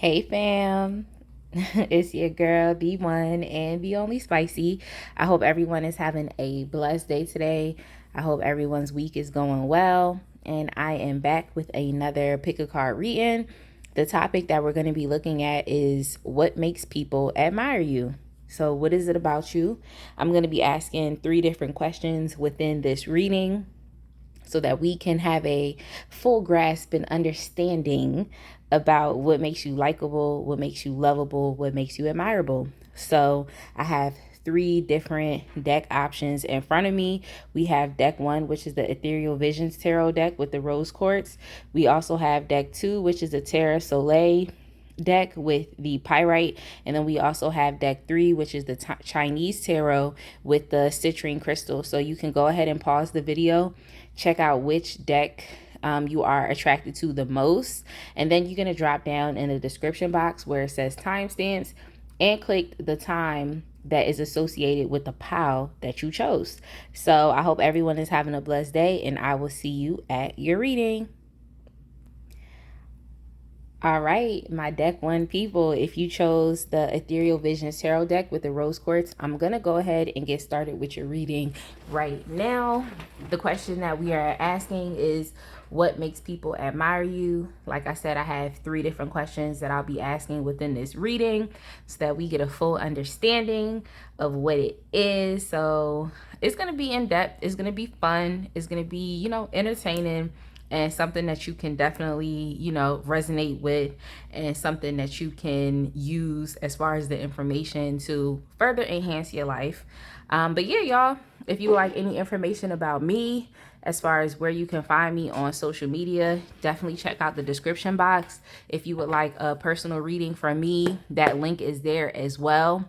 Hey fam, it's your girl B1 and B Only Spicy. I hope everyone is having a blessed day today. I hope everyone's week is going well. And I am back with another pick a card reading. The topic that we're going to be looking at is what makes people admire you. So, what is it about you? I'm going to be asking 3 different questions within this reading so that we can have a full grasp and understanding about what makes you likable, what makes you lovable, what makes you admirable. So I have 3 different deck options in front of me. We have deck 1, which is the Ethereal Visions Tarot deck with the rose quartz. We also have deck 2, which is the Terra Soleil deck with the pyrite, and then we also have deck 3, which is the Chinese tarot with the citrine crystal. So you can go ahead and pause the video, check out which deck you are attracted to the most, and then you're going to drop down in the description box where it says timestamps and click the time that is associated with the pile that you chose. So I hope everyone is having a blessed day, and I will see you at your reading. All right, my deck 1 people, if you chose the Ethereal Visions Tarot deck with the rose quartz, I'm going to go ahead and get started with your reading right now. The question that we are asking is, what makes people admire you? Like I said, I have 3 different questions that I'll be asking within this reading so that we get a full understanding of what it is. So it's going to be in depth. It's going to be fun. It's going to be, entertaining, and something that you can definitely, resonate with, and something that you can use as far as the information to further enhance your life. But yeah, y'all, if you like any information about me, as far as where you can find me on social media, definitely check out the description box. If you would like a personal reading from me, that link is there as well.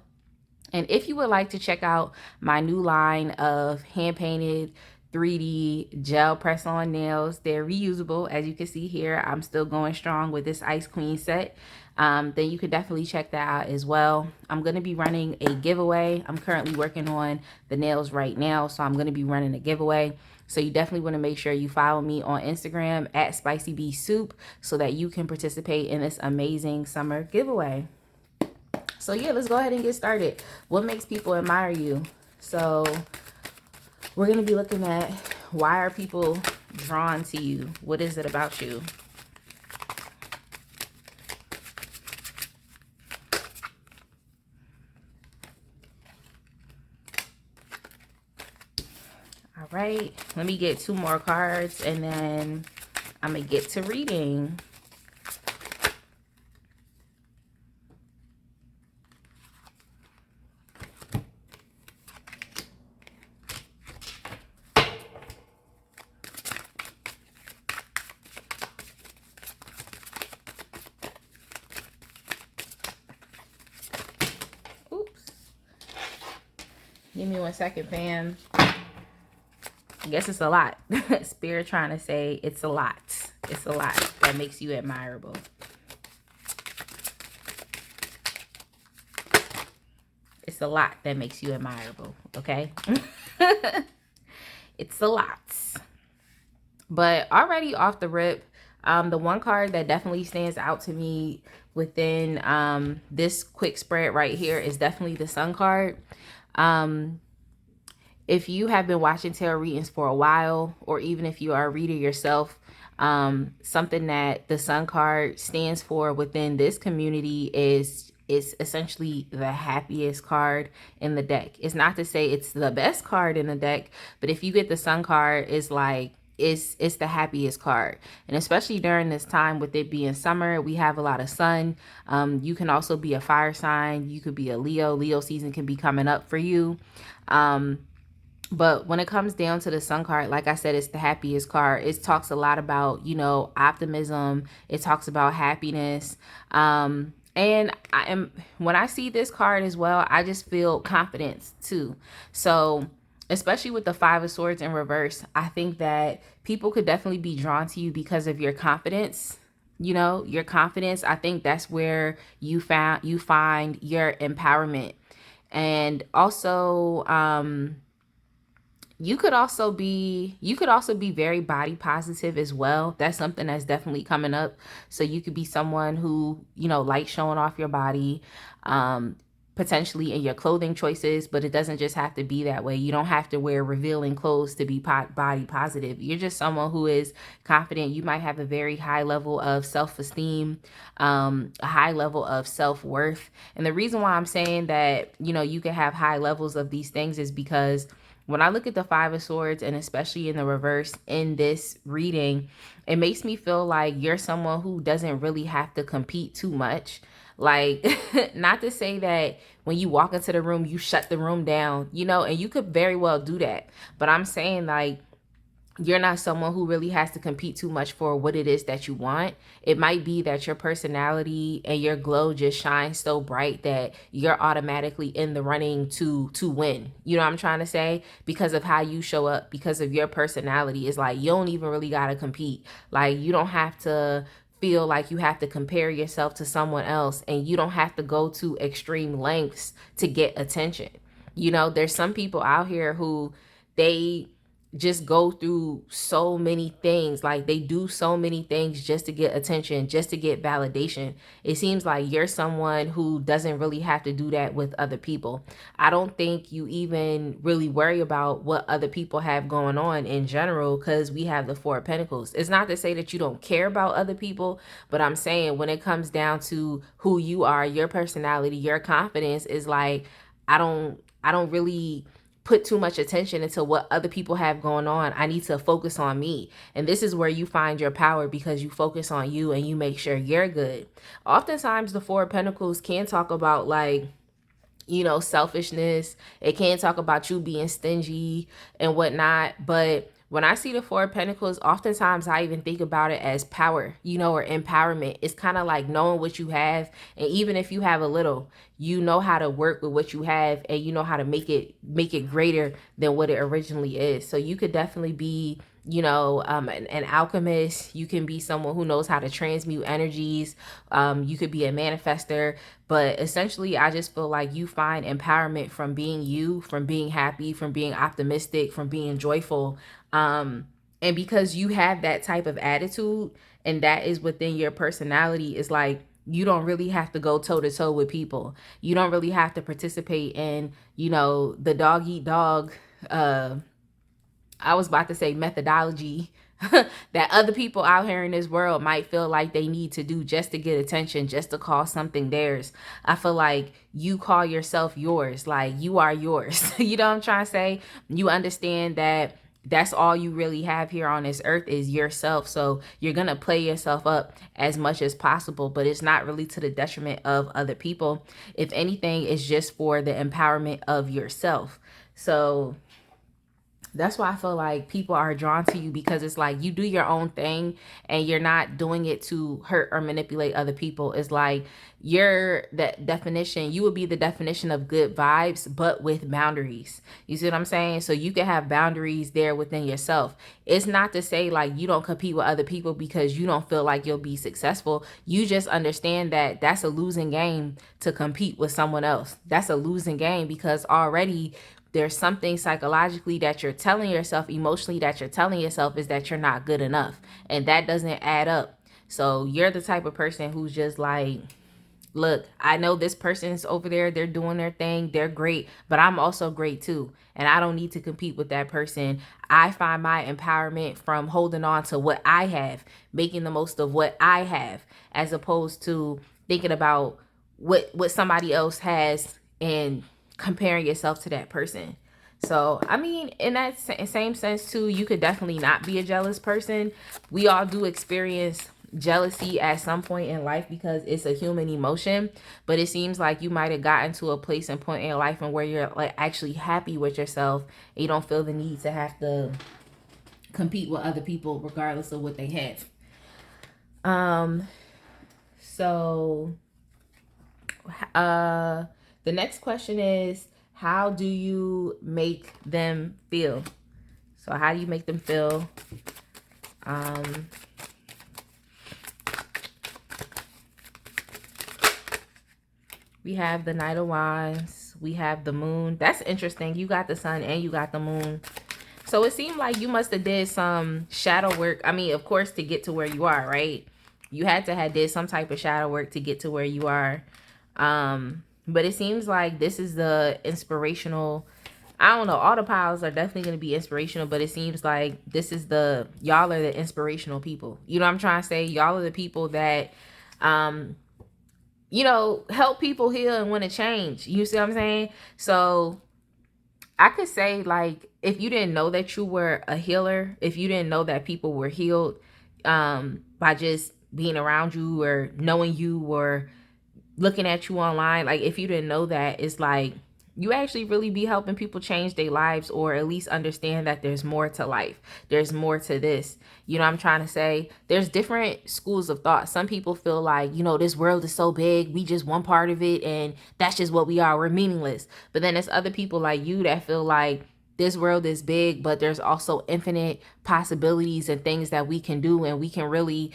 And if you would like to check out my new line of hand-painted 3D gel press-on nails, they're reusable. As you can see here, I'm still going strong with this Ice Queen set. Then you can definitely check that out as well. I'm going to be running a giveaway. I'm currently working on the nails right now, so I'm going to be running a giveaway. So you definitely want to make sure you follow me on Instagram at SpicyBeeSoup so that you can participate in this amazing summer giveaway. So yeah, let's go ahead and get started. What makes people admire you? So we're going to be looking at, why are people drawn to you? What is it about you? All right, let me get 2 more cards and then I'm going to get to reading. Give me 1 second, fam. I guess it's a lot. Spirit trying to say it's a lot. It's a lot that makes you admirable. It's a lot that makes you admirable, okay? It's a lot. But already off the rip, the one card that definitely stands out to me within this quick spread right here is definitely the Sun card. If you have been watching tarot readings for a while, or even if you are a reader yourself, something that the Sun card stands for within this community is essentially the happiest card in the deck. It's not to say it's the best card in the deck, but if you get the Sun card, it's like it's the happiest card. And especially during this time with it being summer, we have a lot of sun. You can also be a fire sign. You could be a Leo season can be coming up for you. But when it comes down to the Sun card, like I said, it's the happiest card. It talks a lot about, optimism. It talks about happiness. And when I see this card as well, I just feel confidence too. So especially with the 5 of Swords in reverse, I think that people could definitely be drawn to you because of your confidence. Your confidence. I think that's where you find your empowerment. And also, you could also be very body positive as well. That's something that's definitely coming up. So you could be someone who, likes showing off your body, potentially in your clothing choices, but it doesn't just have to be that way. You don't have to wear revealing clothes to be body positive. You're just someone who is confident. You might have a very high level of self-esteem, a high level of self-worth. And the reason why I'm saying that, you can have high levels of these things is because when I look at the Five of Swords, and especially in the reverse in this reading, it makes me feel like you're someone who doesn't really have to compete too much. Like, not to say that when you walk into the room, you shut the room down, and you could very well do that. But I'm saying, like, you're not someone who really has to compete too much for what it is that you want. It might be that your personality and your glow just shines so bright that you're automatically in the running to win. You know what I'm trying to say? Because of how you show up, because of your personality. It's like you don't even really got to compete. Like, you don't have to feel like you have to compare yourself to someone else, and you don't have to go to extreme lengths to get attention. There's some people out here who they just go through so many things. Like, they do so many things just to get attention, just to get validation. It seems like you're someone who doesn't really have to do that with other people. I don't think you even really worry about what other people have going on in general, because we have the Four of Pentacles. It's not to say that you don't care about other people, but I'm saying when it comes down to who you are, your personality, your confidence is like, I don't really put too much attention into what other people have going on. I need to focus on me. And this is where you find your power, because you focus on you and you make sure you're good. Oftentimes the Four of Pentacles can talk about, like, selfishness. It can talk about you being stingy and whatnot. But when I see the Four of Pentacles, oftentimes I even think about it as power, or empowerment. It's kind of like knowing what you have. And even if you have a little, you know how to work with what you have, and you know how to make it greater than what it originally is. So you could definitely be, an alchemist. You can be someone who knows how to transmute energies. You could be a manifester. But essentially, I just feel like you find empowerment from being you, from being happy, from being optimistic, from being joyful. And because you have that type of attitude, and that is within your personality, it's like you don't really have to go toe to toe with people. You don't really have to participate in, the dog eat dog, I was about to say methodology that other people out here in this world might feel like they need to do just to get attention, just to call something theirs. I feel like you call yourself yours, like you are yours. You know what I'm trying to say? You understand that that's all you really have here on this earth is yourself. So you're going to play yourself up as much as possible, but it's not really to the detriment of other people. If anything, it's just for the empowerment of yourself. So that's why I feel like people are drawn to you, because it's like you do your own thing and you're not doing it to hurt or manipulate other people. It's like you're that definition. You would be the definition of good vibes, but with boundaries. You see what I'm saying? So you can have boundaries there within yourself. It's not to say like you don't compete with other people because you don't feel like you'll be successful. You just understand that that's a losing game to compete with someone else. That's a losing game because already there's something psychologically that you're telling yourself, emotionally that you're telling yourself, is that you're not good enough. And that doesn't add up. So you're the type of person who's just like, look, I know this person's over there, they're doing their thing, they're great, but I'm also great too. And I don't need to compete with that person. I find my empowerment from holding on to what I have, making the most of what I have, as opposed to thinking about what somebody else has and comparing yourself to that person. So, I mean, in that same sense too, you could definitely not be a jealous person. We all do experience jealousy at some point in life because it's a human emotion, but it seems like you might have gotten to a place and point in your life and where you're like actually happy with yourself and you don't feel the need to have to compete with other people regardless of what they have. So the next question is, how do you make them feel? So how do you make them feel? We have the Knight of Wands. We have the Moon. That's interesting. You got the Sun and you got the Moon. So it seemed like you must have did some shadow work. I mean, of course, to get to where you are, right? You had to have did some type of shadow work to get to where you are. But it seems like this is the inspirational. I don't know. All the piles are definitely going to be inspirational, but it seems like this is y'all are the inspirational people. You know what I'm trying to say? Y'all are the people that, help people heal and want to change. You see what I'm saying? So I could say, like, if you didn't know that you were a healer, if you didn't know that people were healed by just being around you or knowing you or looking at you online, like if you didn't know that, it's like you actually really be helping people change their lives, or at least understand that there's more to life. There's more to this. You know what I'm trying to say? There's different schools of thought. Some people feel like, this world is so big, we just one part of it, and that's just what we are. We're meaningless. But then there's other people like you that feel like this world is big, but there's also infinite possibilities and things that we can do, and we can really,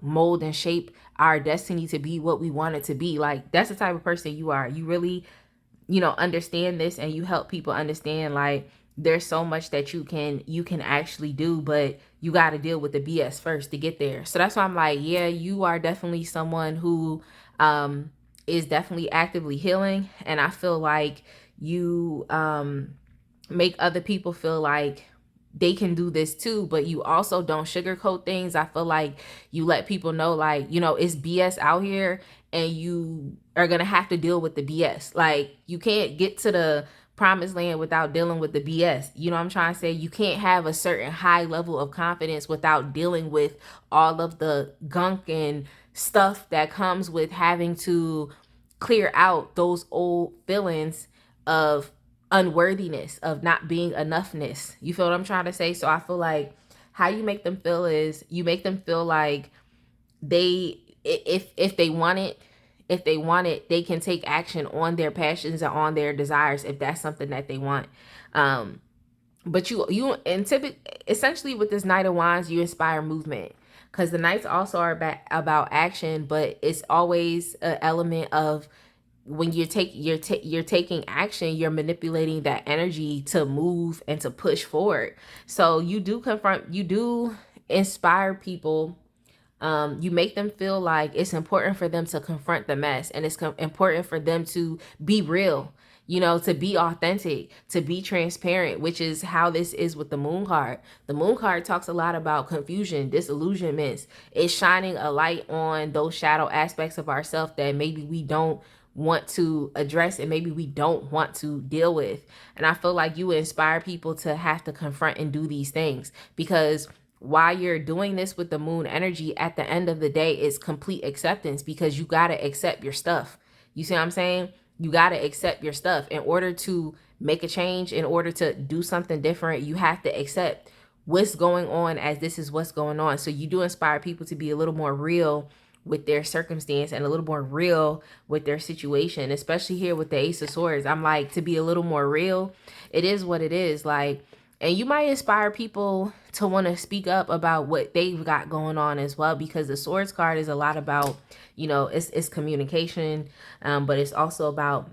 mold and shape our destiny to be what we want it to be. Like, that's the type of person you are. You really, understand this, and you help people understand, like, there's so much that you can actually do, but you got to deal with the BS first to get there. So that's why I'm like, yeah, you are definitely someone who is definitely actively healing. And I feel like you make other people feel like they can do this too, but you also don't sugarcoat things. I feel like you let people know, like, it's BS out here, and you are going to have to deal with the BS. Like, you can't get to the promised land without dealing with the BS. You know what I'm trying to say? You can't have a certain high level of confidence without dealing with all of the gunk and stuff that comes with having to clear out those old feelings of unworthiness, of not being enoughness. You feel what I'm trying to say? So I feel like how you make them feel is you make them feel like if they want it, they can take action on their passions and on their desires if that's something that they want. But you and typically, essentially, with this Knight of Wands, you inspire movement, because the Knights also are about action, but it's always an element of when you're taking action, you're manipulating that energy to move and to push forward. So you do inspire people. You make them feel like it's important for them to confront the mess, and it's important for them to be real, to be authentic, to be transparent, which is how this is with the Moon card. The Moon card talks a lot about confusion, disillusionments. It's shining a light on those shadow aspects of ourselves that maybe we don't want to address, and maybe we don't want to deal with. And I feel like you inspire people to have to confront and do these things, because while you're doing this with the moon energy, at the end of the day, it's complete acceptance, because you got to accept your stuff. You see what I'm saying? You got to accept your stuff. In order to make a change, in order to do something different, you have to accept what's going on, as this is what's going on. So you do inspire people to be a little more real with their circumstance and a little more real with their situation, especially here with the Ace of Swords. I'm like, to be a little more real. It is what it is. Like, and you might inspire people to want to speak up about what they've got going on as well, because the Swords card is a lot about, it's communication, but it's also about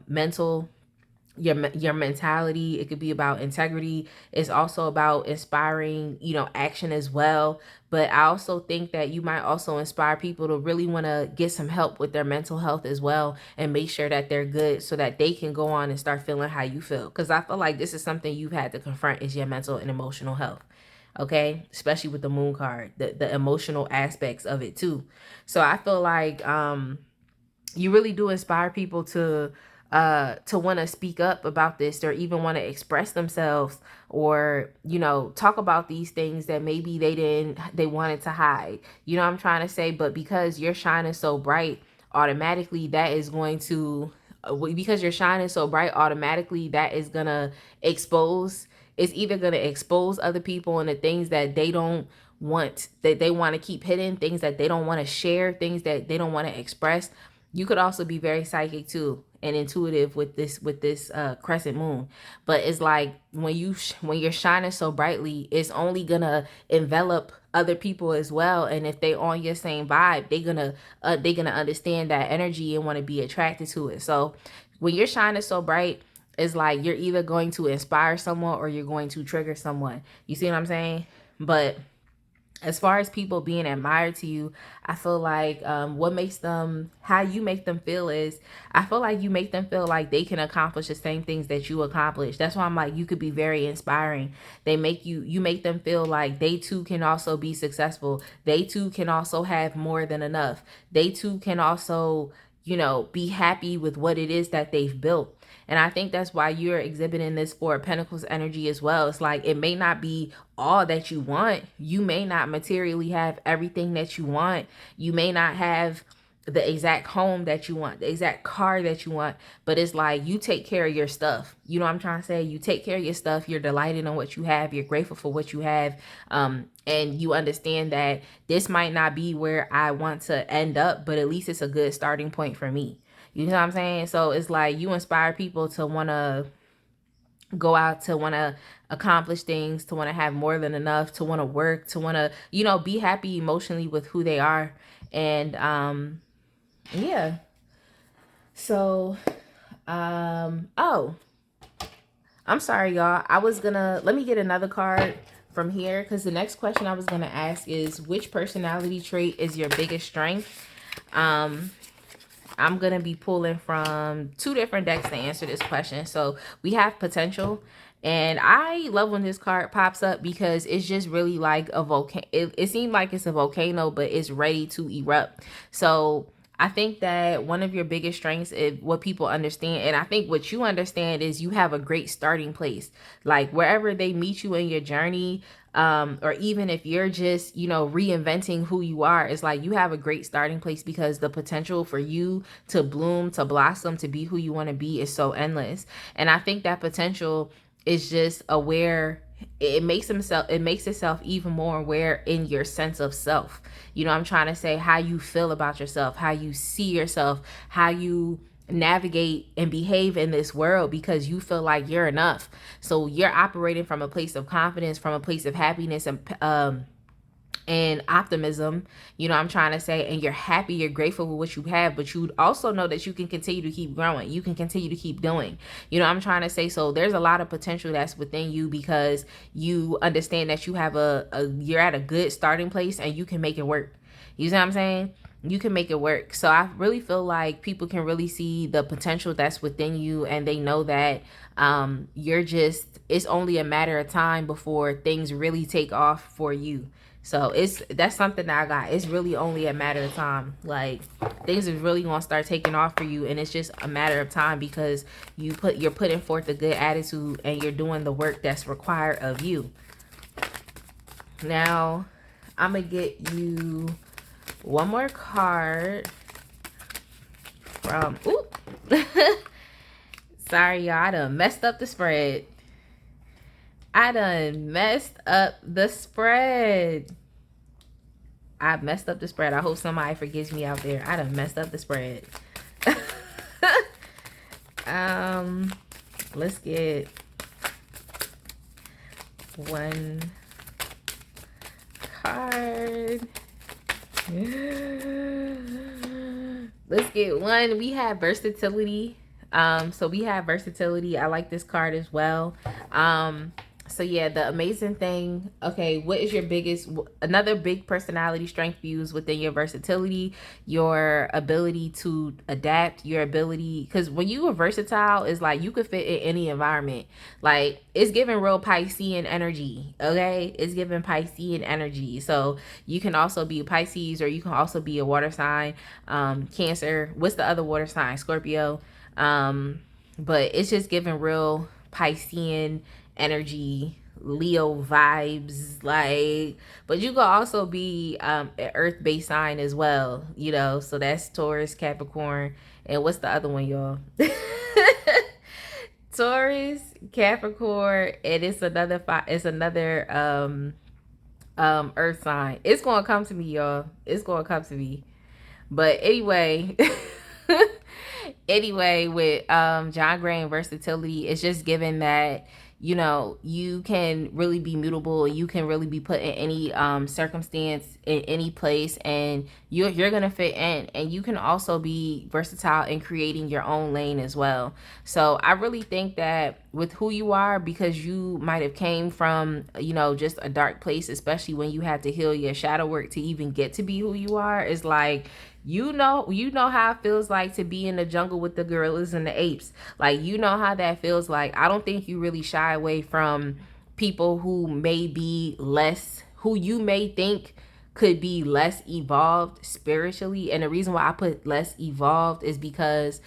your mentality. It could be about integrity. It's also about inspiring, action as well. But I also think that you might also inspire people to really want to get some help with their mental health as well, and make sure that they're good, so that they can go on and start feeling how you feel. Because I feel like this is something you've had to confront, is your mental and emotional health. Okay, especially with the Moon card, the emotional aspects of it too. So I feel like you really do inspire people to want to speak up about this, or even want to express themselves, or talk about these things that maybe they wanted to hide. You know what I'm trying to say? But because you're shining so bright, automatically that is going to because you're shining so bright, automatically that is gonna expose. It's either gonna expose other people and the things that they don't want, that they want to keep hidden, things that they don't want to share, things that they don't want to express. You could also be very psychic too, and intuitive with this crescent moon. But it's like when you're shining so brightly, it's only gonna envelop other people as well. And if they on your same vibe, they gonna understand that energy and want to be attracted to it. So when you're shining so bright, It's like you're either going to inspire someone or you're going to trigger someone. You see what I'm saying? But as far as people being admired to you, I feel like what makes them, how you make them feel is, I feel like you make them feel like they can accomplish the same things that you accomplish. That's why I'm like, you could be very inspiring. You make them feel like they too can also be successful. They too can also have more than enough. They too can also, be happy with what it is that they've built. And I think that's why you're exhibiting this Four of Pentacles energy as well. It's like, it may not be all that you want. You may not materially have everything that you want. You may not have the exact home that you want, the exact car that you want, but it's like, you take care of your stuff. You know what I'm trying to say? You take care of your stuff. You're delighted on what you have. You're grateful for what you have. And you understand that this might not be where I want to end up, but at least it's a good starting point for me. You know what I'm saying? So it's like, you inspire people to want to go out, to want to accomplish things, to want to have more than enough, to want to work, to want to, be happy emotionally with who they are. And yeah. So oh, I'm sorry, y'all. Let me get another card from here, because the next question I was gonna ask is, which personality trait is your biggest strength? I'm going to be pulling from 2 different decks to answer this question. So we have potential. And I love when this card pops up because it's just really like a volcano. It seemed like it's a volcano, but it's ready to erupt. So I think that one of your biggest strengths is what people understand. And I think what you understand is you have a great starting place. Like wherever they meet you in your journey, or even if you're just, reinventing who you are, it's like you have a great starting place, because the potential for you to bloom, to blossom, to be who you want to be is so endless. And I think that potential is just aware. It makes itself even more aware in your sense of self. I'm trying to say, how you feel about yourself, how you see yourself, how you navigate and behave in this world, because you feel like you're enough. So you're operating from a place of confidence, from a place of happiness and optimism, I'm trying to say, and you're happy, you're grateful for what you have, but you also know that you can continue to keep growing. You can continue to keep doing, I'm trying to say. So there's a lot of potential that's within you, because you understand that you have you're at a good starting place and you can make it work. You see what I'm saying? You can make it work. So I really feel like people can really see the potential that's within you, and they know that it's only a matter of time before things really take off for you. So that's something that I got. It's really only a matter of time. Like, things is really gonna start taking off for you, and it's just a matter of time, because you're putting forth a good attitude and you're doing the work that's required of you. Now, I'm gonna get you one more card from sorry, y'all, I done messed up the spread. I messed up the spread. I hope somebody forgives me out there. I done messed up the spread. Let's get one card. Let's get one. We have versatility. So we have versatility. I like this card as well. So yeah, the amazing thing. Okay, what is your another big personality strength views within your versatility, your ability to adapt, your ability, because when you are versatile, it's like you could fit in any environment. Like, it's giving real Piscean energy. Okay, it's giving Piscean energy. So you can also be a Pisces, or you can also be a water sign, Cancer. What's the other water sign? Scorpio. But it's just giving real Piscean energy, Leo vibes, like. But you could also be an earth-based sign as well, so that's Taurus, Capricorn, and what's the other one, y'all? Taurus, Capricorn, and it's another earth sign. It's gonna come to me, y'all. It's gonna come to me. But anyway, with John Gray and versatility, it's just given that you know, you can really be mutable. You can really be put in any circumstance, in any place, and you're gonna fit in. And you can also be versatile in creating your own lane as well. So I really think that with who you are, because you might have came from, you know, just a dark place, especially when you had to heal your shadow work to even get to be who you are, is like, you know how it feels like to be in the jungle with the gorillas and the apes. Like, you know how that feels like. I don't think you really shy away from people who may be less, who you may think could be less evolved spiritually. And the reason why I put less evolved is because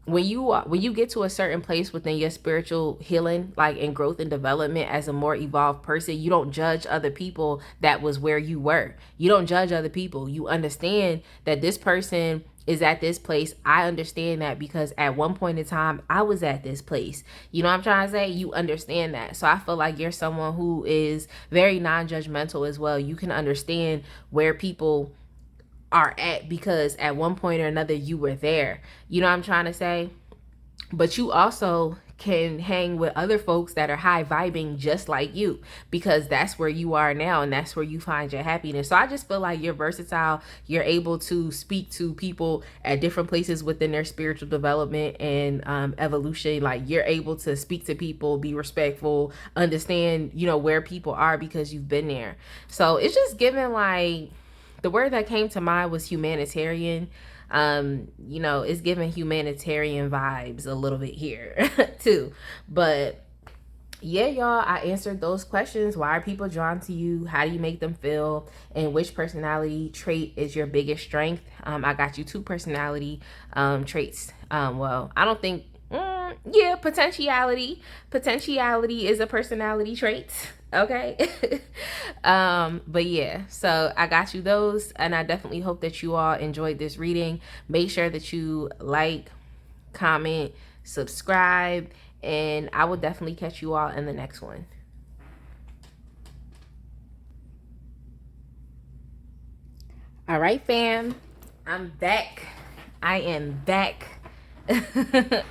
when you get to a certain place within your spiritual healing, like in growth and development as a more evolved person, you don't judge other people that was where you were. You don't judge other people. You understand that this person is at this place. I understand that because at one point in time I was at this place. You know what I'm trying to say? You understand that. So I feel like you're someone who is very non-judgmental as well. You can understand where people are at because at one point or another you were there. You know what I'm trying to say? But you also can hang with other folks that are high vibing just like you, because that's where you are now and that's where you find your happiness. So I just feel like you're versatile. You're able to speak to people at different places within their spiritual development and evolution. Like, you're able to speak to people, be respectful, understand, you know, where people are because you've been there. So it's just given, like, the word that came to mind was humanitarian. You know, it's giving humanitarian vibes a little bit here too. But yeah, y'all, I answered those questions. Why are people drawn to you? How do you make them feel? And which personality trait is your biggest strength? I got you 2 personality traits. Well, I don't think, yeah, potentiality is a personality trait. Okay. But yeah, so I got you those, and I definitely hope that you all enjoyed this reading. Make sure that you like, comment, subscribe, and I will definitely catch you all in the next one. All right, fam, I'm back. I am back.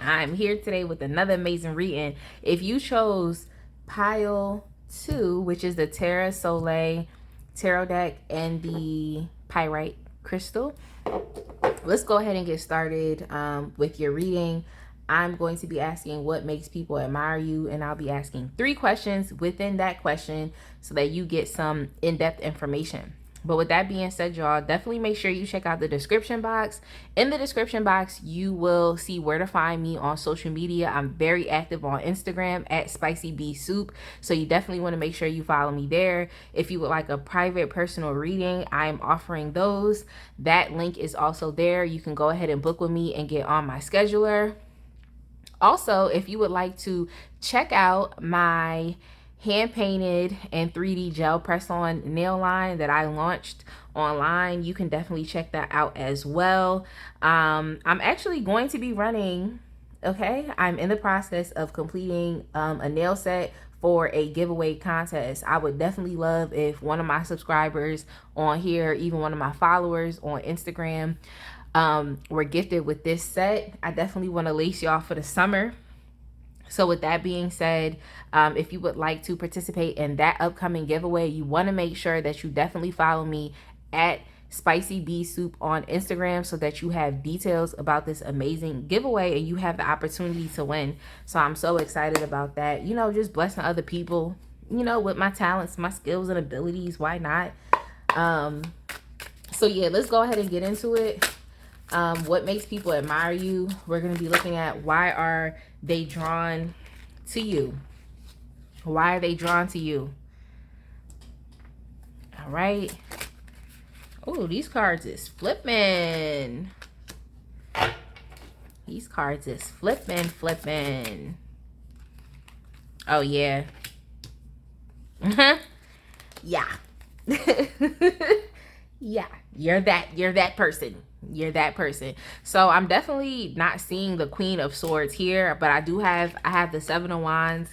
I'm here today with another amazing reading. If you chose pile 2, which is the Terra Soleil tarot deck and the pyrite crystal, let's go ahead and get started with your reading. I'm going to be asking what makes people admire you, and I'll be asking 3 questions within that question so that you get some in-depth information. But with that being said, y'all, definitely make sure you check out the description box. In the description box, you will see where to find me on social media. I'm very active on Instagram at SpicyBeeSoup. So you definitely want to make sure you follow me there. If you would like a private personal reading, I'm offering those. That link is also there. You can go ahead and book with me and get on my scheduler. Also, if you would like to check out my hand-painted and 3D gel press-on nail line that I launched online, you can definitely check that out as well. I'm actually going to be running, okay, I'm in the process of completing a nail set for a giveaway contest. I would definitely love if one of my subscribers on here, even one of my followers on Instagram, were gifted with this set. I definitely want to lace y'all for the summer. So with that being said, if you would like to participate in that upcoming giveaway, you want to make sure that you definitely follow me at SpicyBeeSoup on Instagram so that you have details about this amazing giveaway and you have the opportunity to win. So I'm so excited about that. You know, just blessing other people, you know, with my talents, my skills and abilities. Why not? So yeah, let's go ahead and get into it. What makes people admire you? We're going to be looking at why are they drawn to you? Why are they drawn to you? All right. Oh, these cards is flipping. These cards is flipping. Oh, yeah. Yeah. Yeah, you're that person. You're that person. So I'm definitely not seeing the Queen of Swords here, but I have the 7 of Wands.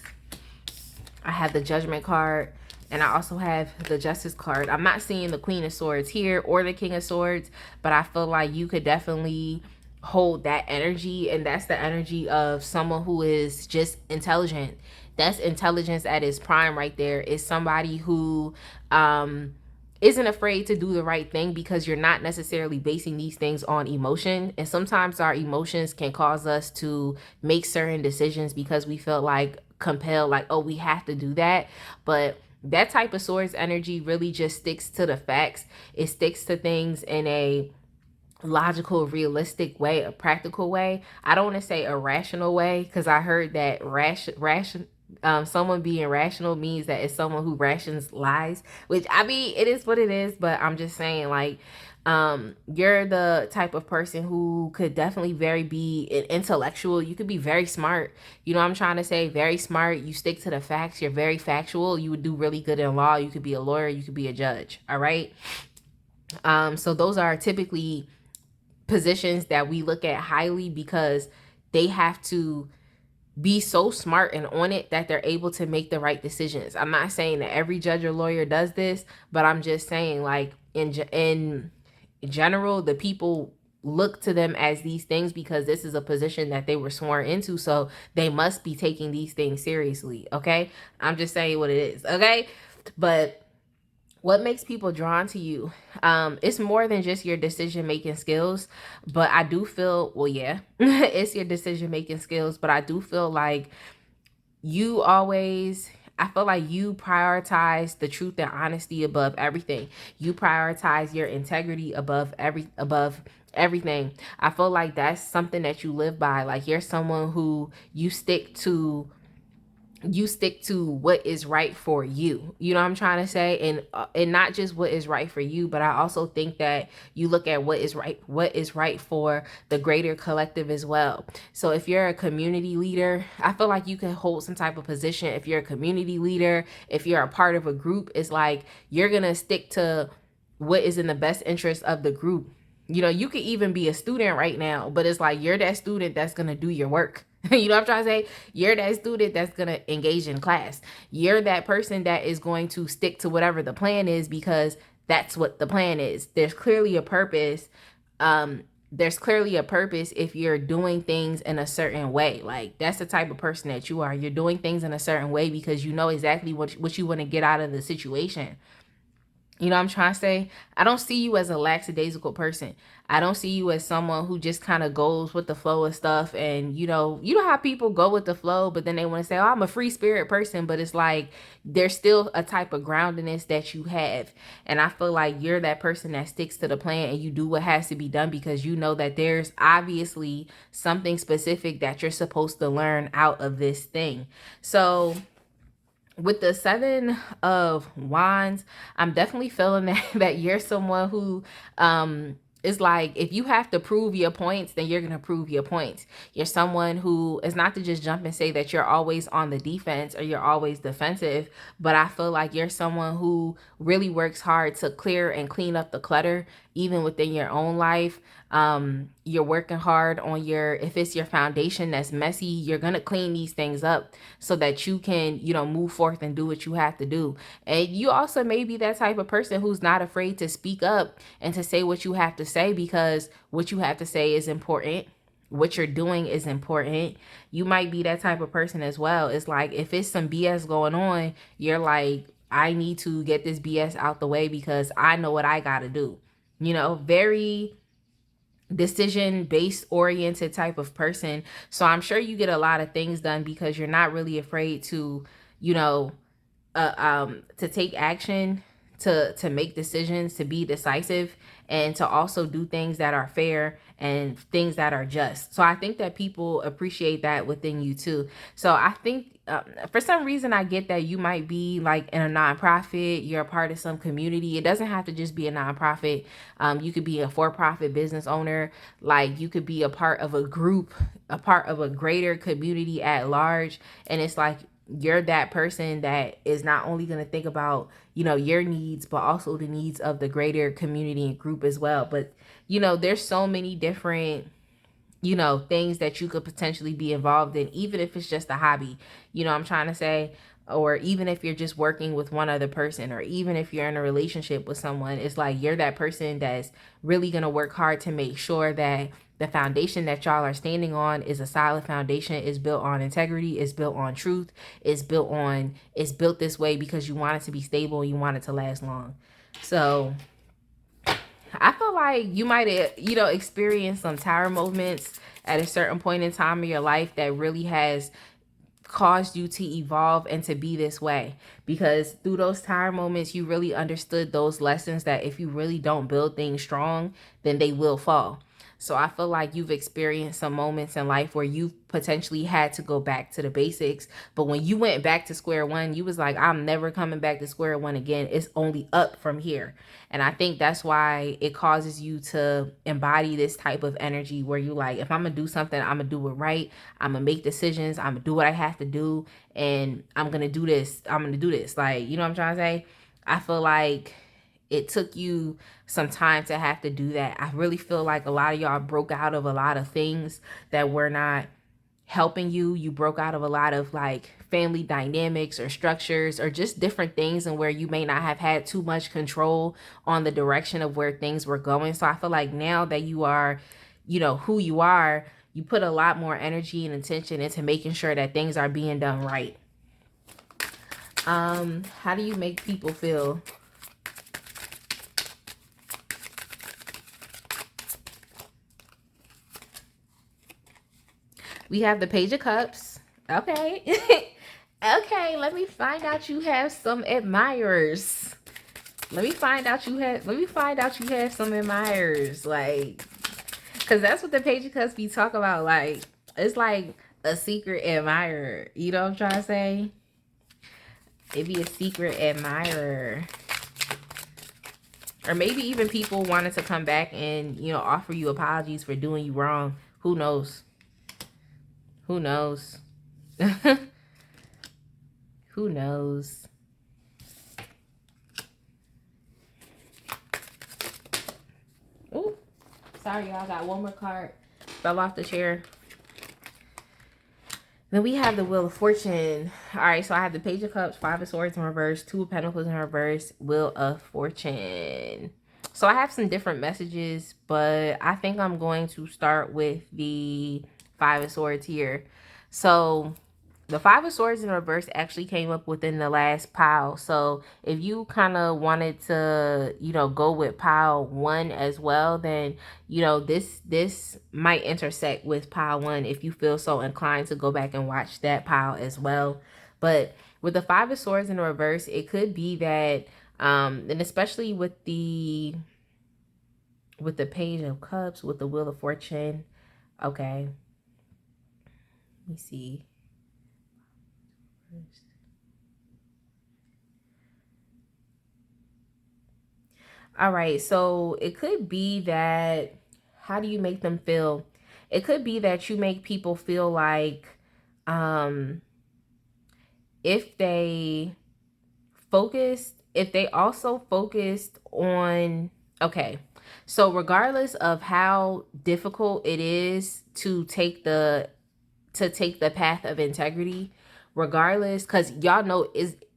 I have the Judgment card, and I also have the Justice card. I'm not seeing the Queen of Swords here or the King of Swords, but I feel like you could definitely hold that energy, and that's the energy of someone who is just intelligent. That's intelligence at its prime right there. Is somebody who isn't afraid to do the right thing, because you're not necessarily basing these things on emotion. And sometimes our emotions can cause us to make certain decisions because we feel like compelled, like, oh, we have to do that. But that type of source energy really just sticks to the facts. It sticks to things in a logical, realistic way, a practical way. I don't want to say a rational way, because I heard that someone being rational means that it's someone who rations lies, which, I mean, it is what it is. But I'm just saying, like, you're the type of person who could definitely be an intellectual. You could be very smart. You know what I'm trying to say? Very smart. You stick to the facts. You're very factual. You would do really good in law. You could be a lawyer. You could be a judge. All right. So those are typically positions that we look at highly, because they have to be so smart and on it that they're able to make the right decisions. I'm not saying that every judge or lawyer does this, but I'm just saying, like, in general, the people look to them as these things because this is a position that they were sworn into, so they must be taking these things seriously. Okay, I'm just saying what it is. Okay, but what makes people drawn to you? It's more than just your decision making skills, but I do feel, well, yeah, it's your decision making skills, but I do feel like I feel like you prioritize the truth and honesty above everything. You prioritize your integrity above everything. I feel like that's something that you live by. Like, you're someone who you stick to what is right for you. You know what I'm trying to say? And not just what is right for you, but I also think that you look at what is right for the greater collective as well. So if you're a community leader, I feel like you can hold some type of position. If you're a community leader, if you're a part of a group, it's like you're going to stick to what is in the best interest of the group. You know, you could even be a student right now, but it's like you're that student that's going to do your work. You know what I'm trying to say? You're that student that's going to engage in class. You're that person that is going to stick to whatever the plan is, because that's what the plan is. There's clearly a purpose. If you're doing things in a certain way. Like, that's the type of person that you are. You're doing things in a certain way because you know exactly what you want to get out of the situation. You know what I'm trying to say? I don't see you as a lackadaisical person. I don't see you as someone who just kind of goes with the flow of stuff. And, you know how people go with the flow, but then they want to say, oh, I'm a free spirit person. But it's like, there's still a type of groundedness that you have. And I feel like you're that person that sticks to the plan and you do what has to be done, because you know that there's obviously something specific that you're supposed to learn out of this thing. So with the 7 of Wands, I'm definitely feeling that you're someone who is like, if you have to prove your points, then you're going to prove your points. You're someone who is not to just jump and say that you're always on the defense or you're always defensive, but I feel like you're someone who really works hard to clear and clean up the clutter, even within your own life. You're working hard on if it's your foundation that's messy, you're going to clean these things up so that you can, move forth and do what you have to do. And you also may be that type of person who's not afraid to speak up and to say what you have to say, because what you have to say is important. What you're doing is important. You might be that type of person as well. It's like, if it's some BS going on, you're like, I need to get this BS out the way because I know what I got to do. Very decision based oriented type of person. So I'm sure you get a lot of things done because you're not really afraid to, to take action, to make decisions, to be decisive, and to also do things that are fair and things that are just. So I think that people appreciate that within you too. So I think for some reason I get that you might be like in a nonprofit, you're a part of some community. It doesn't have to just be a nonprofit. You could be a for-profit business owner. Like, you could be a part of a group, a part of a greater community at large. And it's like, you're that person that is not only going to think about, your needs, but also the needs of the greater community and group as well. But, there's so many different, things that you could potentially be involved in, even if it's just a hobby, I'm trying to say, or even if you're just working with one other person, or even if you're in a relationship with someone. It's like, you're that person that's really going to work hard to make sure that The foundation that y'all are standing on is a solid foundation. It's built on integrity. It's built on truth. It's built this way because you want it to be stable. You want it to last long. So I feel like you might have, experienced some tower moments at a certain point in time of your life that really has caused you to evolve and to be this way, because through those tower moments you really understood those lessons that if you really don't build things strong, then they will fall. So I feel like you've experienced some moments in life where you potentially had to go back to the basics. But when you went back to square one, you was like, I'm never coming back to square one again. It's only up from here. And I think that's why it causes you to embody this type of energy where you like, if I'm going to do something, I'm going to do it right. I'm going to make decisions. I'm going to do what I have to do. And I'm going to do this. I'm going to do this. Like, you know what I'm trying to say? I feel like it took you some time to have to do that. I really feel like a lot of y'all broke out of a lot of things that were not helping you. You broke out of a lot of like family dynamics or structures or just different things, and where you may not have had too much control on the direction of where things were going. So I feel like now that you are, who you are, you put a lot more energy and attention into making sure that things are being done right. How do you make people feel? We have the Page of Cups. Okay. Okay, let me find out you have some admirers. Let me find out you have some admirers. Like, cause that's what the Page of Cups be talk about. Like, it's like a secret admirer. You know what I'm trying to say? It'd be a secret admirer. Or maybe even people wanted to come back and, offer you apologies for doing you wrong. Who knows? Who knows? Who knows? Oh, sorry, y'all. Got one more card. Fell off the chair. Then we have the Wheel of Fortune. All right, so I have the Page of Cups, Five of Swords in reverse, Two of Pentacles in reverse, Wheel of Fortune. So I have some different messages, but I think I'm going to start with the Five of Swords here. So the Five of Swords in reverse actually came up within the last pile. So if you kind of wanted to, go with pile one as well, then, this might intersect with pile one if you feel so inclined to go back and watch that pile as well. But with the Five of Swords in reverse, it could be that, and especially with the Page of Cups, with the Wheel of Fortune. Okay. Let me see. All right, so it could be that, how do you make them feel? It could be that you make people feel like, if they also focused on, okay, so regardless of how difficult it is to take the path of integrity, regardless, because y'all know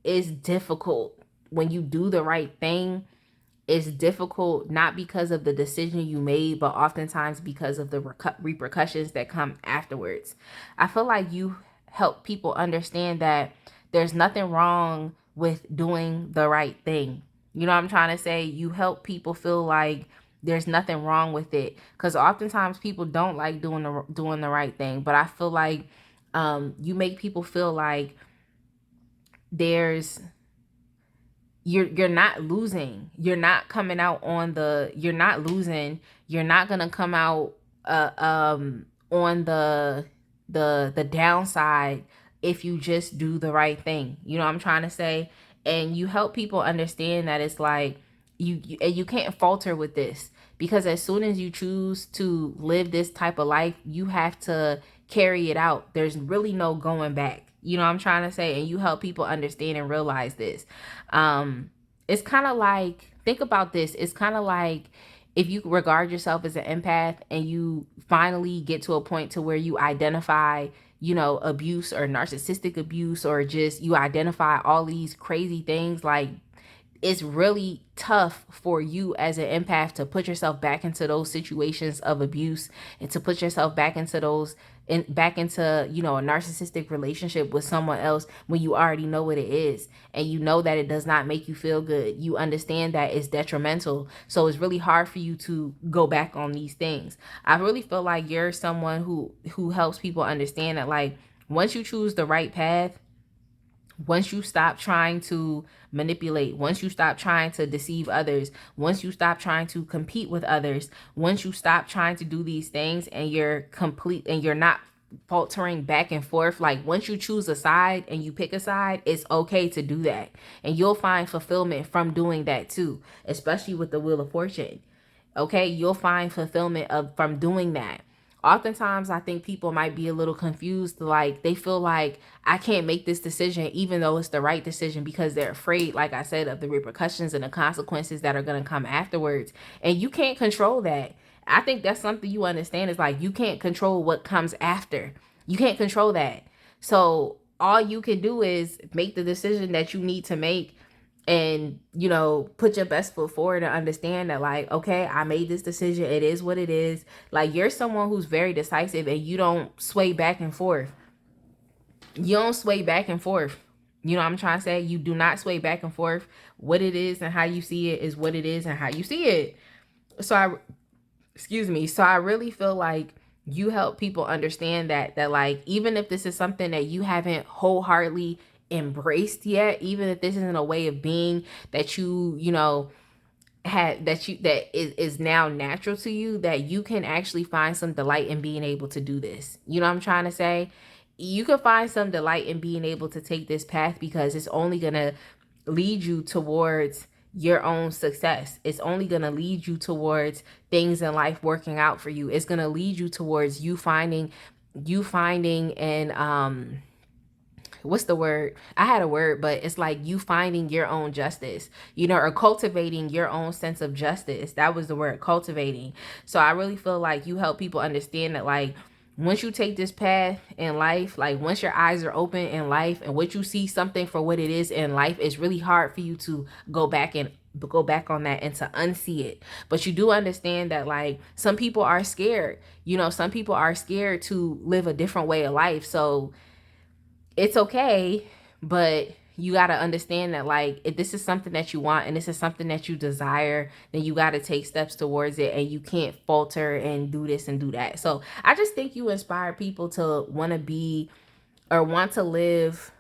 is difficult when you do the right thing. It's difficult not because of the decision you made, but oftentimes because of the repercussions that come afterwards. I feel like you help people understand that there's nothing wrong with doing the right thing. You know what I'm trying to say? You help people feel like there's nothing wrong with it, because oftentimes people don't like doing the right thing. But I feel like you make people feel like you're not losing. You're not coming out on the, you're not losing. You're not going to come out on the downside if you just do the right thing. You know what I'm trying to say? And you help people understand that it's like you can't falter with this, because as soon as you choose to live this type of life, you have to carry it out. There's really no going back. You know what I'm trying to say? And you help people understand and realize this. It's kind of like, think about this. It's kind of like if you regard yourself as an empath and you finally get to a point to where you identify, abuse or narcissistic abuse, or just you identify all these crazy things, like it's really tough for you as an empath to put yourself back into those situations of abuse, and to put yourself back into those back into, you know, a narcissistic relationship with someone else when you already know what it is, and you know that it does not make you feel good. You understand that it's detrimental, so it's really hard for you to go back on these things. I really feel like you're someone who helps people understand that, like, once you choose the right path, once you stop trying to manipulate, once you stop trying to deceive others, once you stop trying to compete with others, once you stop trying to do these things, and you're complete and you're not faltering back and forth, like, once you choose a side and you pick a side, it's okay to do that. And you'll find fulfillment from doing that too, especially with the Wheel of Fortune. Okay, you'll find fulfillment from doing that. Oftentimes, I think people might be a little confused. Like, they feel like, I can't make this decision even though it's the right decision, because they're afraid, like I said, of the repercussions and the consequences that are going to come afterwards. And you can't control that. I think that's something you understand, is like, you can't control what comes after. You can't control that. So all you can do is make the decision that you need to make, and, you know, put your best foot forward and understand that, like, okay, I made this decision. It is what it is. Like, you're someone who's very decisive, and you don't sway back and forth. You don't sway back and forth. You know what I'm trying to say? You do not sway back and forth. What it is and how you see it is what it is and how you see it. So I really feel like you help people understand that like, even if this is something that you haven't wholeheartedly embraced yet, even if this isn't a way of being that you know, that is now natural to you, that you can actually find some delight in being able to do this. You know what I'm trying to say? You can find some delight in being able to take this path, because it's only gonna lead you towards your own success. It's only going to lead you towards things in life working out for you. It's going to lead you towards you finding and what's the word? I had a word, but it's like you finding your own justice, you know, or cultivating your own sense of justice. That was the word, cultivating. So I really feel like you help people understand that, like, once you take this path in life, like, once your eyes are open in life and what you see something for what it is in life, it's really hard for you to go back on that and to unsee it. But you do understand that, like, some people are scared, you know, some people are scared to live a different way of life. So it's okay, but you got to understand that, like, if this is something that you want and this is something that you desire, then you got to take steps towards it, and you can't falter and do this and do that. So I just think you inspire people to want to be, or want to live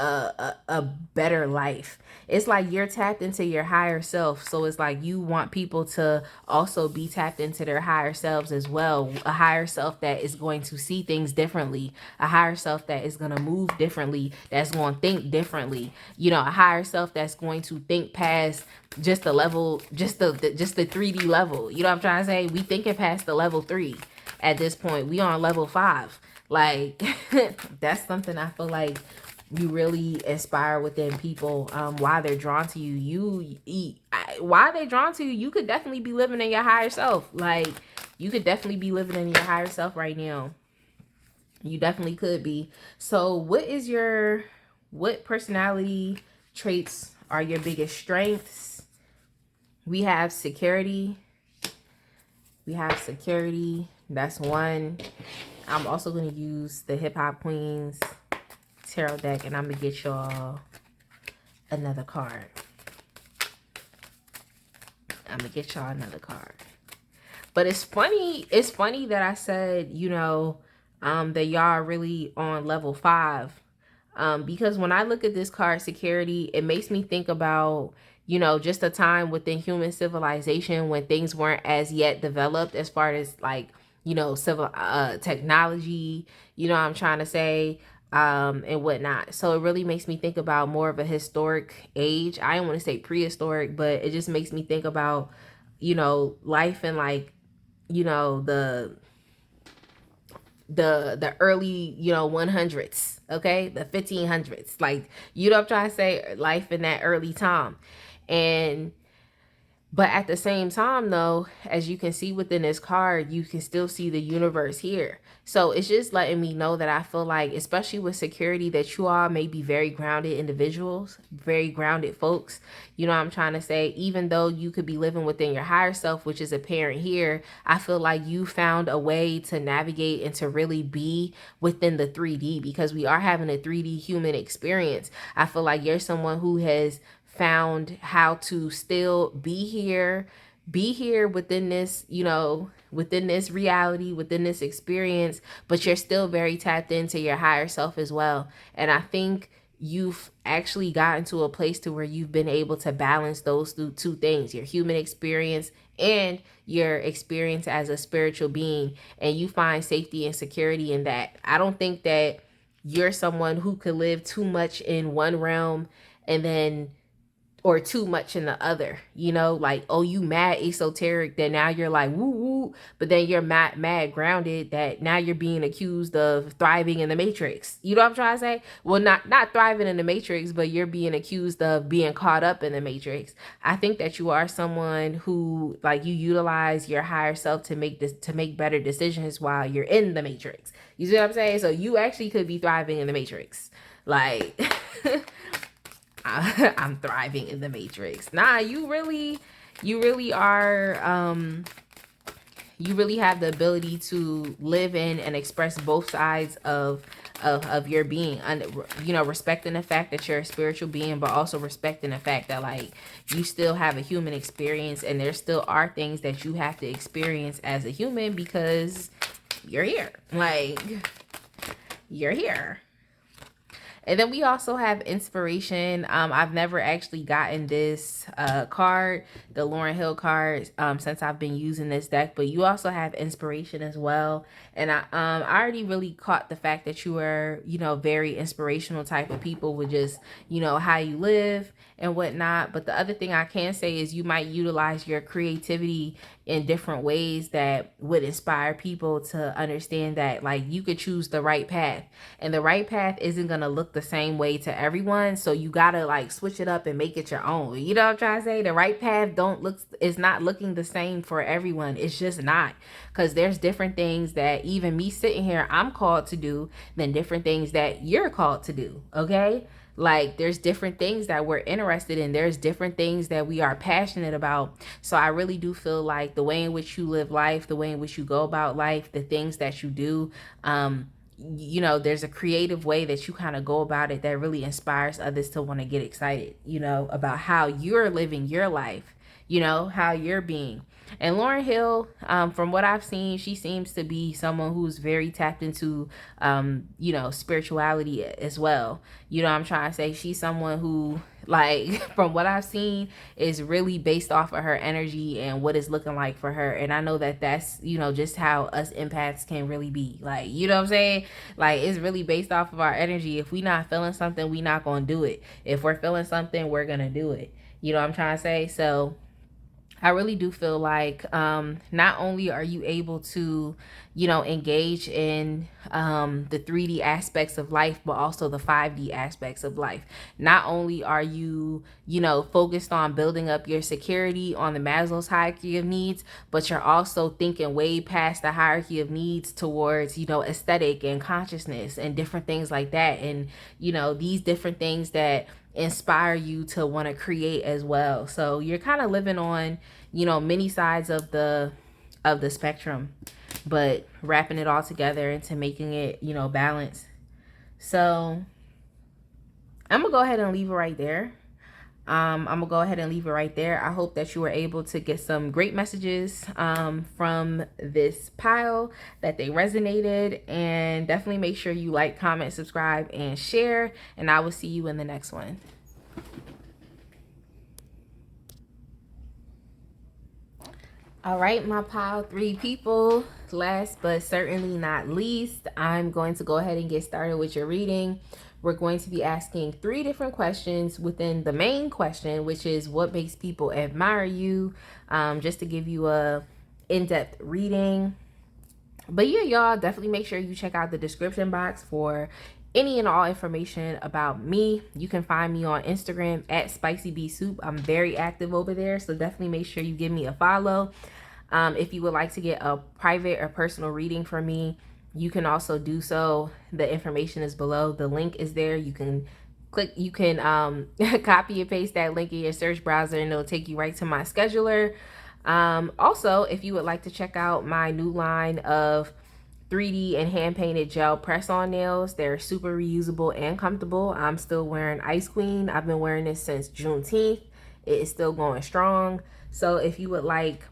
a better life. It's like you're tapped into your higher self. So it's like you want people to also be tapped into their higher selves as well. A higher self that is going to see things differently. A higher self that is going to move differently. That's going to think differently. You know, a higher self that's going to think past just the level, just the 3D level. You know what I'm trying to say? We thinking past the level 3 at this point. We on level 5. Like, that's something I feel like you really inspire within people. Why they're drawn to you. Why they're drawn to you, you could definitely be living in your higher self. Like, you could definitely be living in your higher self right now. You definitely could be. So what personality traits are your biggest strengths? We have security. That's one. I'm also going to use the Hip Hop Queens tarot deck, and I'm going to get y'all another card. But it's funny that I said, you know, that y'all are really on level 5. Because when I look at this card, security, it makes me think about, you know, just a time within human civilization when things weren't as yet developed as far as, like, you know, technology, you know what I'm trying to say, and whatnot. So it really makes me think about more of a historic age. I don't want to say prehistoric, but it just makes me think about, you know, life in, like, you know, the early, you know, 100s, okay, the 1500s, like, you know what I'm trying to say, life in that early time. And But at the same time, though, as you can see within this card, you can still see the universe here. So it's just letting me know that I feel like, especially with security, that you all may be very grounded individuals, very grounded folks. You know what I'm trying to say? Even though you could be living within your higher self, which is apparent here, I feel like you found a way to navigate and to really be within the 3D, because we are having a 3D human experience. I feel like you're someone who has found how to still be here within this, you know, within this reality, within this experience, but you're still very tapped into your higher self as well. And I think you've actually gotten to a place to where you've been able to balance those two things, your human experience and your experience as a spiritual being, and you find safety and security in that. I don't think that you're someone who could live too much in one realm and then or too much in the other, you know, like, oh, you mad esoteric that now you're like woo woo, but then you're mad grounded that now you're being accused of thriving in the matrix. You know what I'm trying to say? Well, not thriving in the matrix, but you're being accused of being caught up in the matrix. I think that you are someone who, like, you utilize your higher self to make this, to make better decisions while you're in the matrix. You see what I'm saying? So you actually could be thriving in the matrix, like I'm thriving in the matrix. Nah, you really are, you really have the ability to live in and express both sides of your being, and, you know, respecting the fact that you're a spiritual being, but also respecting the fact that, like, you still have a human experience, and there still are things that you have to experience as a human because you're here. Like, you're here. And then we also have inspiration. I've never actually gotten this card, the Lauryn Hill card, since I've been using this deck. But you also have inspiration as well. And I already really caught the fact that you are, you know, very inspirational type of people with just, you know, how you live and whatnot. But the other thing I can say is you might utilize your creativity in different ways that would inspire people to understand that, like, you could choose the right path, and the right path isn't gonna look the same way to everyone, so you gotta, like, switch it up and make it your own. You know what I'm trying to say? The right path is not looking the same for everyone. It's just not, because there's different things that even me sitting here I'm called to do than different things that you're called to do. Okay, like, there's different things that we're interested in. There's different things that we are passionate about. So I really do feel like the way in which you live life, the way in which you go about life, the things that you do, you know, there's a creative way that you kind of go about it that really inspires others to want to get excited, you know, about how you're living your life, you know, how you're being. And Lauryn Hill, from what I've seen, she seems to be someone who's very tapped into, you know, spirituality as well. You know what I'm trying to say? She's someone who, like, from what I've seen, is really based off of her energy and what it's looking like for her. And I know that that's, you know, just how us empaths can really be. Like, you know what I'm saying? Like, it's really based off of our energy. If we not feeling something, we not going to do it. If we're feeling something, we're going to do it. You know what I'm trying to say? So I really do feel like, not only are you able to, you know, engage in the 3D aspects of life, but also the 5D aspects of life. Not only are you, you know, focused on building up your security on the Maslow's hierarchy of needs, but you're also thinking way past the hierarchy of needs towards, you know, aesthetic and consciousness and different things like that. And, you know, these different things that inspire you to want to create as well. So you're kind of living on, you know, many sides of the spectrum, but wrapping it all together into making it, you know, balanced. So I'm gonna go ahead and leave it right there. I'm gonna go ahead and leave it right there. I hope that you were able to get some great messages from this pile, that they resonated, and definitely make sure you like, comment, subscribe, and share, and I will see you in the next one. All right, my pile 3 people, last but certainly not least, I'm going to go ahead and get started with your reading. We're going to be asking 3 different questions within the main question, which is what makes people admire you, just to give you a in-depth reading. But yeah, y'all, definitely make sure you check out the description box for any and all information about me, you can find me on Instagram at SpicyBeeSoup. I'm very active over there, so definitely make sure you give me a follow. If you would like to get a private or personal reading from me, you can also do so. The information is below. The link is there. You can click, you can copy and paste that link in your search browser and it'll take you right to my scheduler. Also, if you would like to check out my new line of 3D and hand painted gel press on nails, they're super reusable and comfortable. I'm still wearing Ice Queen. I've been wearing this since Juneteenth. It is still going strong. So if you would like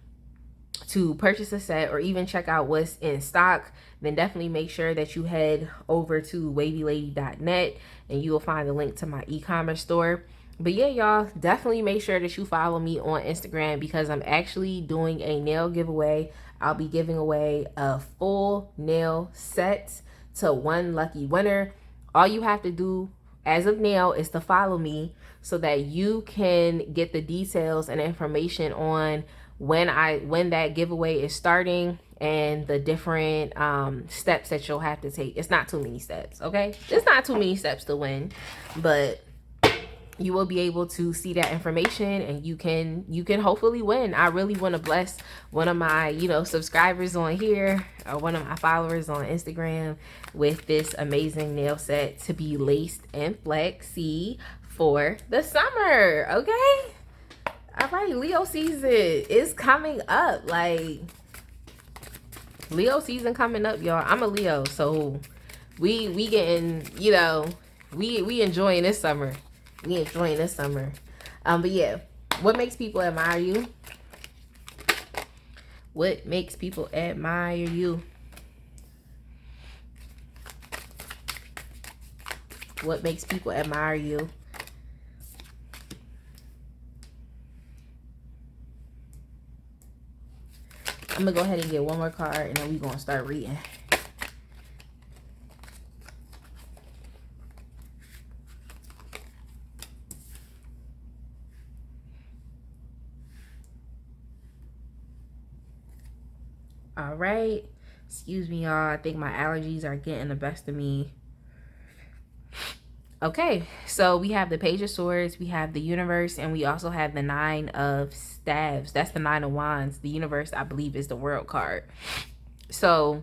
to purchase a set or even check out what's in stock, then definitely make sure that you head over to wavylady.net and you will find the link to my e-commerce store. But yeah, y'all, definitely make sure that you follow me on Instagram because I'm actually doing a nail giveaway. I'll be giving away a full nail set to one lucky winner. All you have to do as of now is to follow me so that you can get the details and information on when that giveaway is starting and the different steps that you'll have to take. It's not too many steps, okay? It's not too many steps to win, but you will be able to see that information and you can hopefully win. I really want to bless one of my, subscribers on here or one of my followers on Instagram with this amazing nail set to be laced and flexy for the summer, okay? All right, Leo season is coming up. Like, Leo season coming up, y'all. I'm a Leo, so we getting, we enjoying this summer. We enjoying this summer. But yeah, what makes people admire you? What makes people admire you? What makes people admire you? I'm gonna go ahead and get one more card and then we're gonna start reading. All right, excuse me, y'all. I think my allergies are getting the best of me. Okay, so we have the Page of Swords, we have the Universe, and we also have the Nine of Staves. That's the Nine of Wands. The Universe, I believe, is the World card. So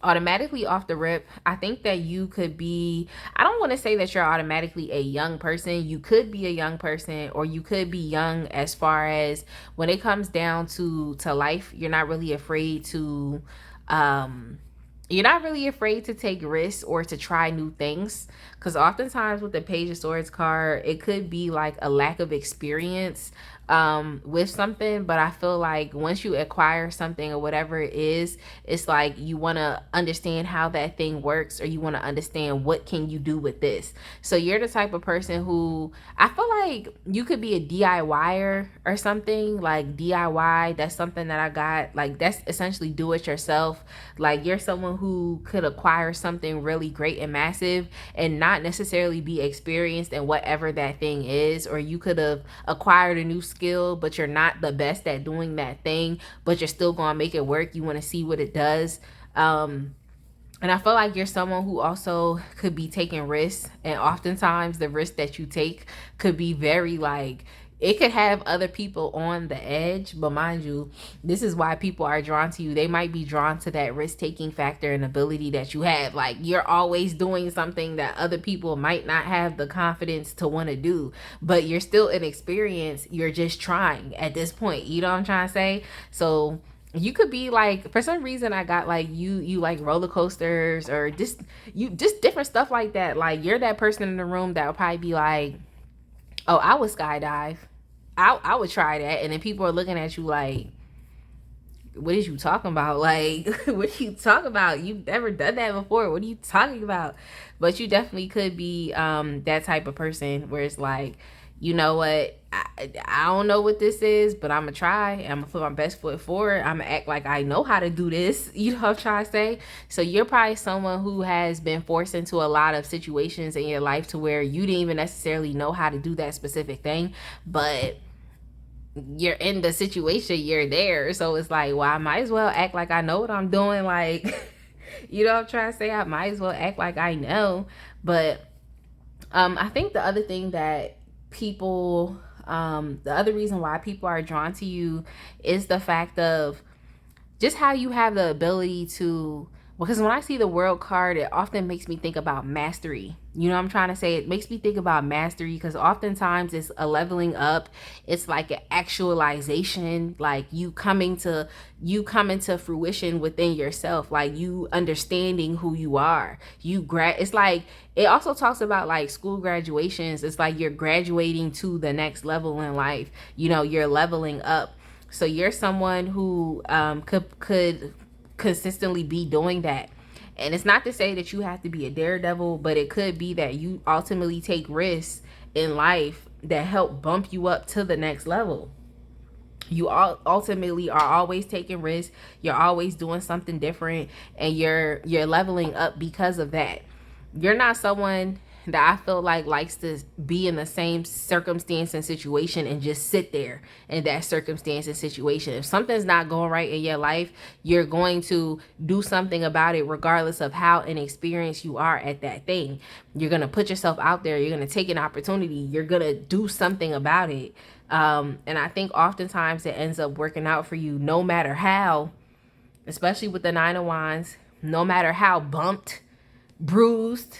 automatically off the rip, I think that you could be, I don't want to say that you're automatically a young person. You could be a young person, or you could be young as far as when it comes down to life. You're not really afraid to take risks or to try new things, because oftentimes with the Page of Swords card, it could be like a lack of experience with something. But I feel like once you acquire something or whatever it is, it's like you want to understand how that thing works, or you want to understand what can you do with this. So you're the type of person who, I feel like you could be a DIYer or something. Like DIY, that's something that I got, like that's essentially do it yourself. Like you're someone who could acquire something really great and massive and not necessarily be experienced in whatever that thing is. Or you could have acquired a new skill, but you're not the best at doing that thing, but you're still gonna make it work. You want to see what it does. And I feel like you're someone who also could be taking risks, and oftentimes the risk that you take could be very like, it could have other people on the edge. But mind you, this is why people are drawn to you. They might be drawn to that risk-taking factor and ability that you have. Like you're always doing something that other people might not have the confidence to want to do, but you're still inexperienced. You're just trying at this point. You know what I'm trying to say? So you could be like, for some reason I got like you like roller coasters or just different stuff like that. Like you're that person in the room that will probably be like, oh, I would skydive. I would try that. And then people are looking at you like, what is you talking about? Like, what are you talking about? You've never done that before. What are you talking about? But you definitely could be that type of person where it's like, you know what? I don't know what this is, but I'm going to try. I'm going to put my best foot forward. I'm going to act like I know how to do this. You know what I'm trying to say? So you're probably someone who has been forced into a lot of situations in your life to where you didn't even necessarily know how to do that specific thing, but you're in the situation, you're there. So it's like, well, I might as well act like I know what I'm doing. Like, You know what I'm trying to say? I might as well act like I know. But I think the other thing that people, the other reason why people are drawn to you is the fact of just how you have the ability to, because when I see the world card, it often makes me think about mastery. You know what I'm trying to say? It makes me think about mastery because oftentimes it's a leveling up. It's like an actualization, like you coming to fruition within yourself, like you understanding who you are. It's like, it also talks about like school graduations. It's like you're graduating to the next level in life. You know, you're leveling up. So you're someone who could consistently be doing that. And it's not to say that you have to be a daredevil, but it could be that you ultimately take risks in life that help bump you up to the next level. You all ultimately are always taking risks. You're always doing something different, and you're leveling up because of that. You're not someone that I feel like likes to be in the same circumstance and situation and just sit there in that circumstance and situation. If something's not going right in your life, you're going to do something about it regardless of how inexperienced you are at that thing. You're going to put yourself out there. You're going to take an opportunity. You're going to do something about it. And I think oftentimes it ends up working out for you no matter how, especially with the Nine of Wands, no matter how bumped, bruised,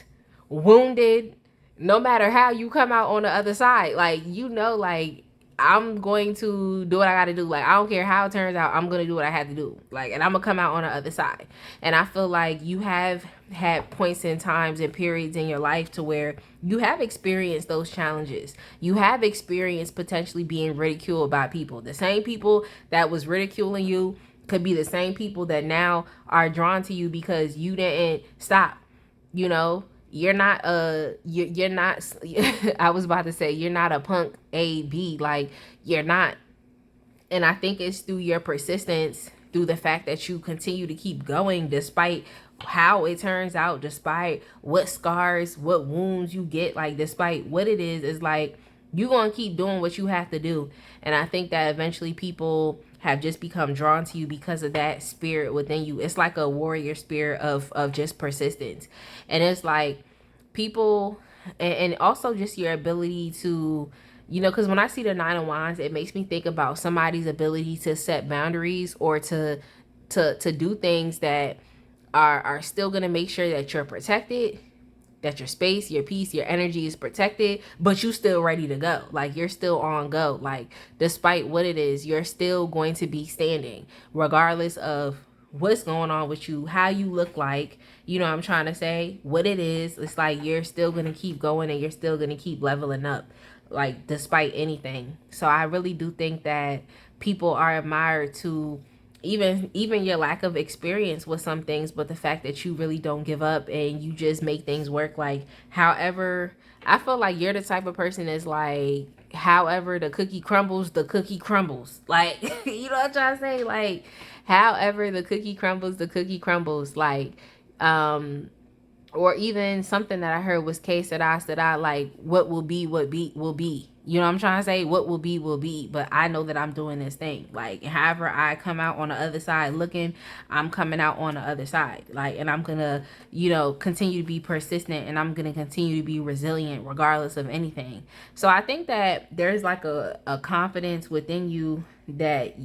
wounded, no matter how you come out on the other side, like, you know, like, I'm going to do what I got to do. Like, I don't care how it turns out, I'm going to do what I had to do. Like, and I'm going to come out on the other side. And I feel like you have had points in times and periods in your life to where you have experienced those challenges. You have experienced potentially being ridiculed by people. The same people that was ridiculing you could be the same people that now are drawn to you because you didn't stop. You know, you're not you're not I was about to say you're not a punk A-B, like, you're not. And I think it's through your persistence, through the fact that you continue to keep going despite how it turns out, despite what scars, what wounds you get, like, despite what it is like, you're going to keep doing what you have to do. And I think that eventually people have just become drawn to you because of that spirit within you. It's like a warrior spirit of just persistence. And it's like people, and also just your ability to, you know, because when I see the Nine of Wands, it makes me think about somebody's ability to set boundaries or to do things that are still going to make sure that you're protected, that your space, your peace, your energy is protected, but you still ready to go. Like, you're still on go. Like, despite what it is, you're still going to be standing regardless of what's going on with you, how you look like, you know what I'm trying to say, what it is. It's like you're still going to keep going and you're still going to keep leveling up, like, despite anything. So I really do think that people are admired to even your lack of experience with some things, but the fact that you really don't give up and you just make things work. Like, however, I feel like you're the type of person that's like, however the cookie crumbles, the cookie crumbles. Like, you know what I'm trying to say? Like, however the cookie crumbles, the cookie crumbles. Like, or even something that I heard was que será, like, what will be, will be. You know what I'm trying to say? What will be, will be. But I know that I'm doing this thing. Like, however I come out on the other side looking, I'm coming out on the other side. Like, and I'm going to, you know, continue to be persistent, and I'm going to continue to be resilient regardless of anything. So I think that there's like a confidence within you that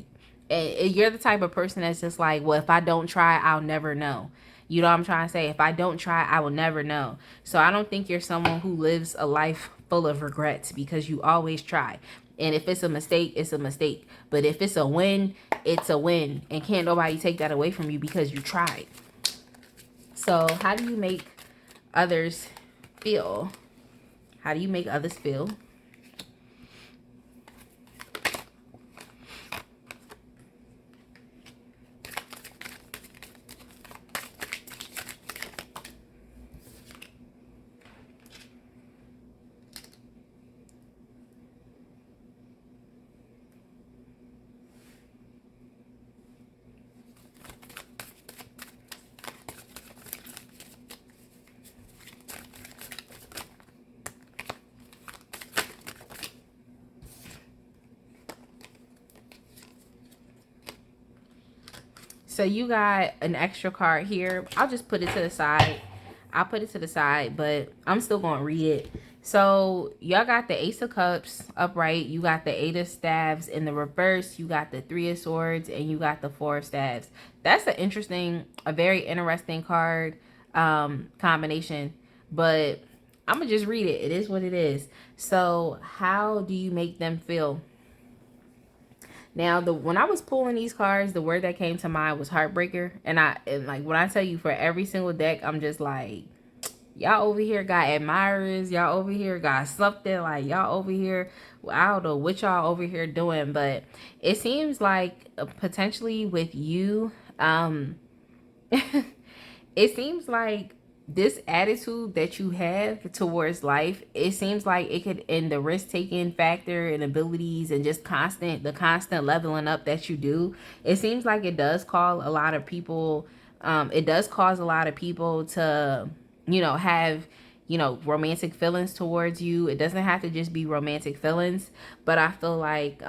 you're the type of person that's just like, well, if I don't try, I'll never know. You know what I'm trying to say? If I don't try, I will never know. So I don't think you're someone who lives a life full of regrets because you always try. And if it's a mistake, it's a mistake. But if it's a win, it's a win. And can't nobody take that away from you because you tried. So how do you make others feel? How do you make others feel? So you got an extra card here. I'll just put it to the side. I'll put it to the side, but I'm still going to read it. So y'all got the Ace of Cups upright. You got the Eight of Staves in the reverse. You got the Three of Swords, and you got the Four of Staves. That's a very interesting card combination. But I'm going to just read it. It is what it is. So how do you make them feel? Now, when I was pulling these cards, the word that came to mind was heartbreaker. And like when I tell you, for every single deck, I'm just like, y'all over here got admirers, y'all over here got something, like y'all over here, I don't know what y'all over here doing, but it seems like potentially with you, it seems like this attitude that you have towards life, it seems like it could, in the risk-taking factor and abilities and just the constant leveling up that you do, it seems like it does cause a lot of people, to, you know, have, you know, romantic feelings towards you. It doesn't have to just be romantic feelings, but I feel like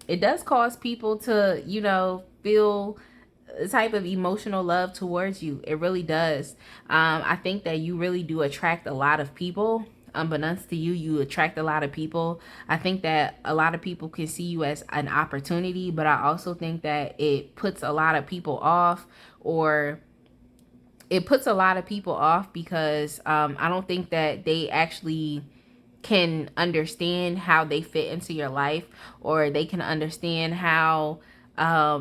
it does cause people to, you know, feel type of emotional love towards you. It really does. I think that you really do attract a lot of people. Unbeknownst to you, you attract a lot of people. I think that a lot of people can see you as an opportunity, but I also think that it puts a lot of people off, because I don't think that they actually can understand how they fit into your life, or they can understand how I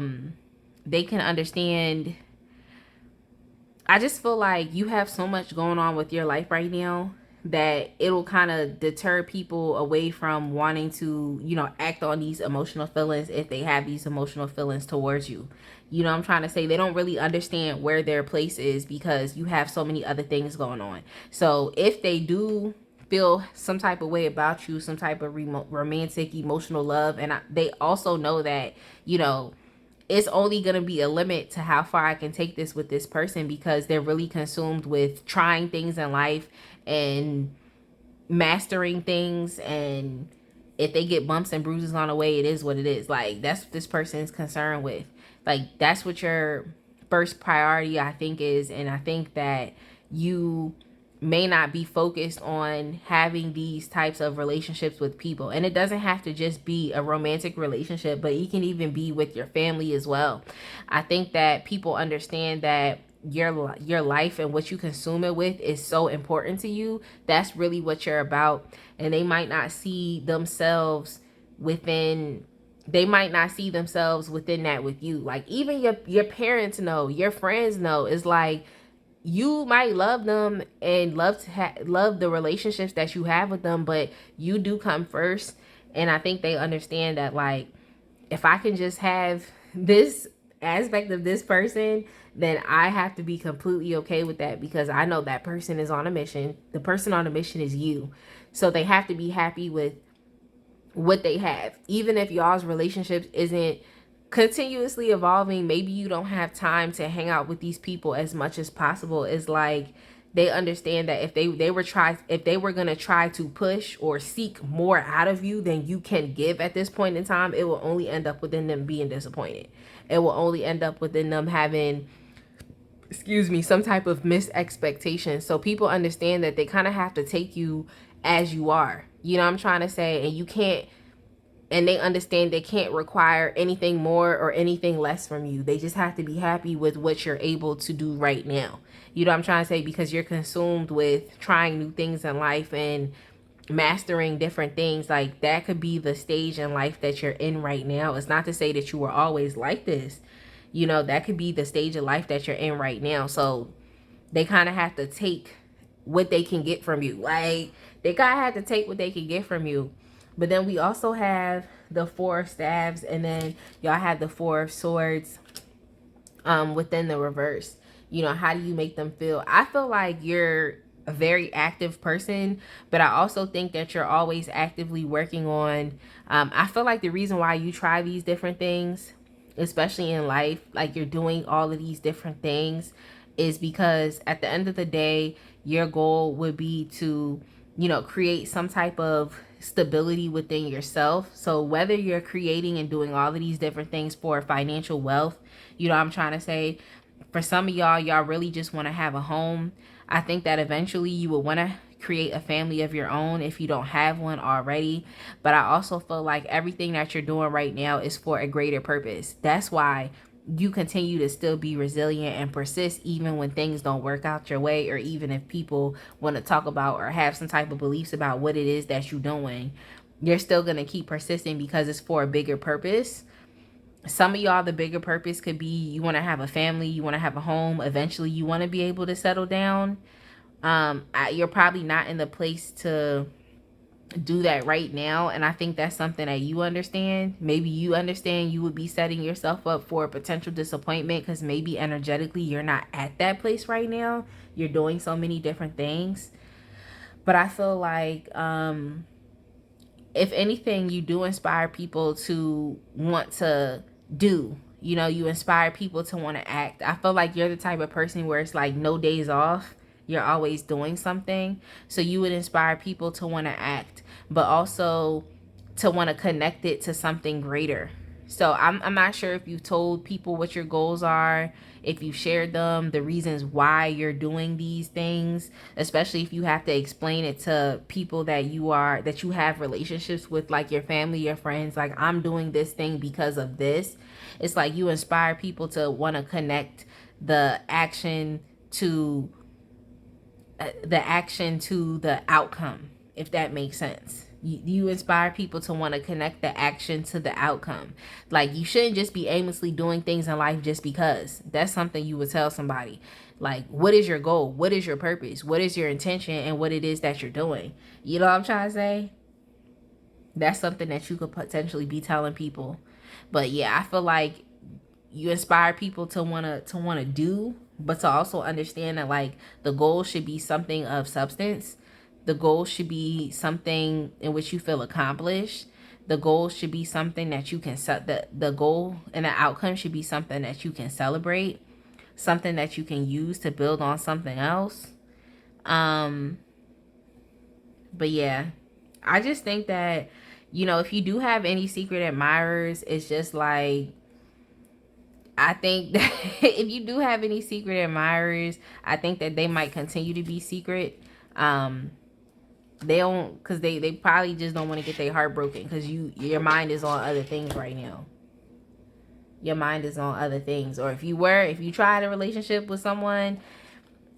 just feel like you have so much going on with your life right now that it'll kind of deter people away from wanting to, you know, act on these emotional feelings if they have these emotional feelings towards you. You know what I'm trying to say? They don't really understand where their place is because you have so many other things going on. So if they do feel some type of way about you, some type of romantic, emotional love, and they also know that, you know, it's only going to be a limit to how far I can take this with this person, because they're really consumed with trying things in life and mastering things. And if they get bumps and bruises on the way, it is what it is. Like, that's what this person is concerned with. Like, that's what your first priority, I think, is. And I think that you may not be focused on having these types of relationships with people. And it doesn't have to just be a romantic relationship, but it can even be with your family as well. I think that people understand that your life and what you consume it with is so important to you. That's really what you're about. And they might not see themselves within that with you. Like, even your parents know, your friends know. It's like, you might love them and love the relationships that you have with them, but you do come first. And I think they understand that, like, if I can just have this aspect of this person, then I have to be completely okay with that, because I know that person is on a mission. The person on a mission is you. So they have to be happy with what they have. Even if y'all's relationships isn't continuously evolving, maybe you don't have time to hang out with these people as much as possible. It's like, they understand that if they were going to try to push or seek more out of you than you can give at this point in time, it will only end up within them being disappointed. It will only end up within them having, some type of missed expectation. So people understand that they kind of have to take you as you are. You know what I'm trying to say? And they understand they can't require anything more or anything less from you. They just have to be happy with what you're able to do right now. You know what I'm trying to say? Because you're consumed with trying new things in life and mastering different things. Like, that could be the stage in life that you're in right now. It's not to say that you were always like this. You know, that could be the stage of life that you're in right now. So they kind of have to take what they can get from you. Like, they kind of have to take what they can get from you. But then we also have the Four of Staves, and then y'all have the Four of Swords within the reverse. You know, how do you make them feel? I feel like you're a very active person, but I also think that you're always actively working on, I feel like the reason why you try these different things, especially in life, like you're doing all of these different things, is because at the end of the day, your goal would be to, you know, create some type of stability within yourself. So whether you're creating and doing all of these different things for financial wealth, you know what I'm trying to say, for some of y'all really just want to have a home. I think that eventually you will want to create a family of your own if you don't have one already. But I also feel like everything that you're doing right now is for a greater purpose. That's why you continue to still be resilient and persist even when things don't work out your way, or even if people want to talk about or have some type of beliefs about what it is that you're doing. You're still going to keep persisting because it's for a bigger purpose. Some of y'all, the bigger purpose could be you want to have a family, you want to have a home, eventually you want to be able to settle down. You're probably not in the place to do that right now, and I think that's something that you understand. Maybe you understand you would be setting yourself up for a potential disappointment because maybe energetically you're not at that place right now. You're doing so many different things. But I feel like if anything, you do inspire people to want to do. You know, you inspire people to want to act. I feel like you're the type of person where it's like no days off. You're always doing something. So you would inspire people to want to act, but also to want to connect it to something greater. So I'm not sure if you've told people what your goals are, if you shared them, the reasons why you're doing these things, especially if you have to explain it to people that you have relationships with, like your family, your friends, like I'm doing this thing because of this. It's like you inspire people to want to connect the action to the outcome, if that makes sense. You inspire people to want to connect the action to the outcome. Like, you shouldn't just be aimlessly doing things in life just because. That's something you would tell somebody. Like, what is your goal? What is your purpose? What is your intention and what it is that you're doing? You know what I'm trying to say? That's something that you could potentially be telling people. But yeah, I feel like you inspire people to want to do, but to also understand that like the goal should be something of substance. The goal should be something in which you feel accomplished. The goal should be something that you can set. The goal and the outcome should be something that you can celebrate, something that you can use to build on something else. But yeah, I just think that, you know, if you do have any secret admirers, it's just like, I think that if you do have any secret admirers, I think that they might continue to be secret. They don't, because they probably just don't want to get their heart broken, because your mind is on other things right now. Your mind is on other things. Or if you tried a relationship with someone,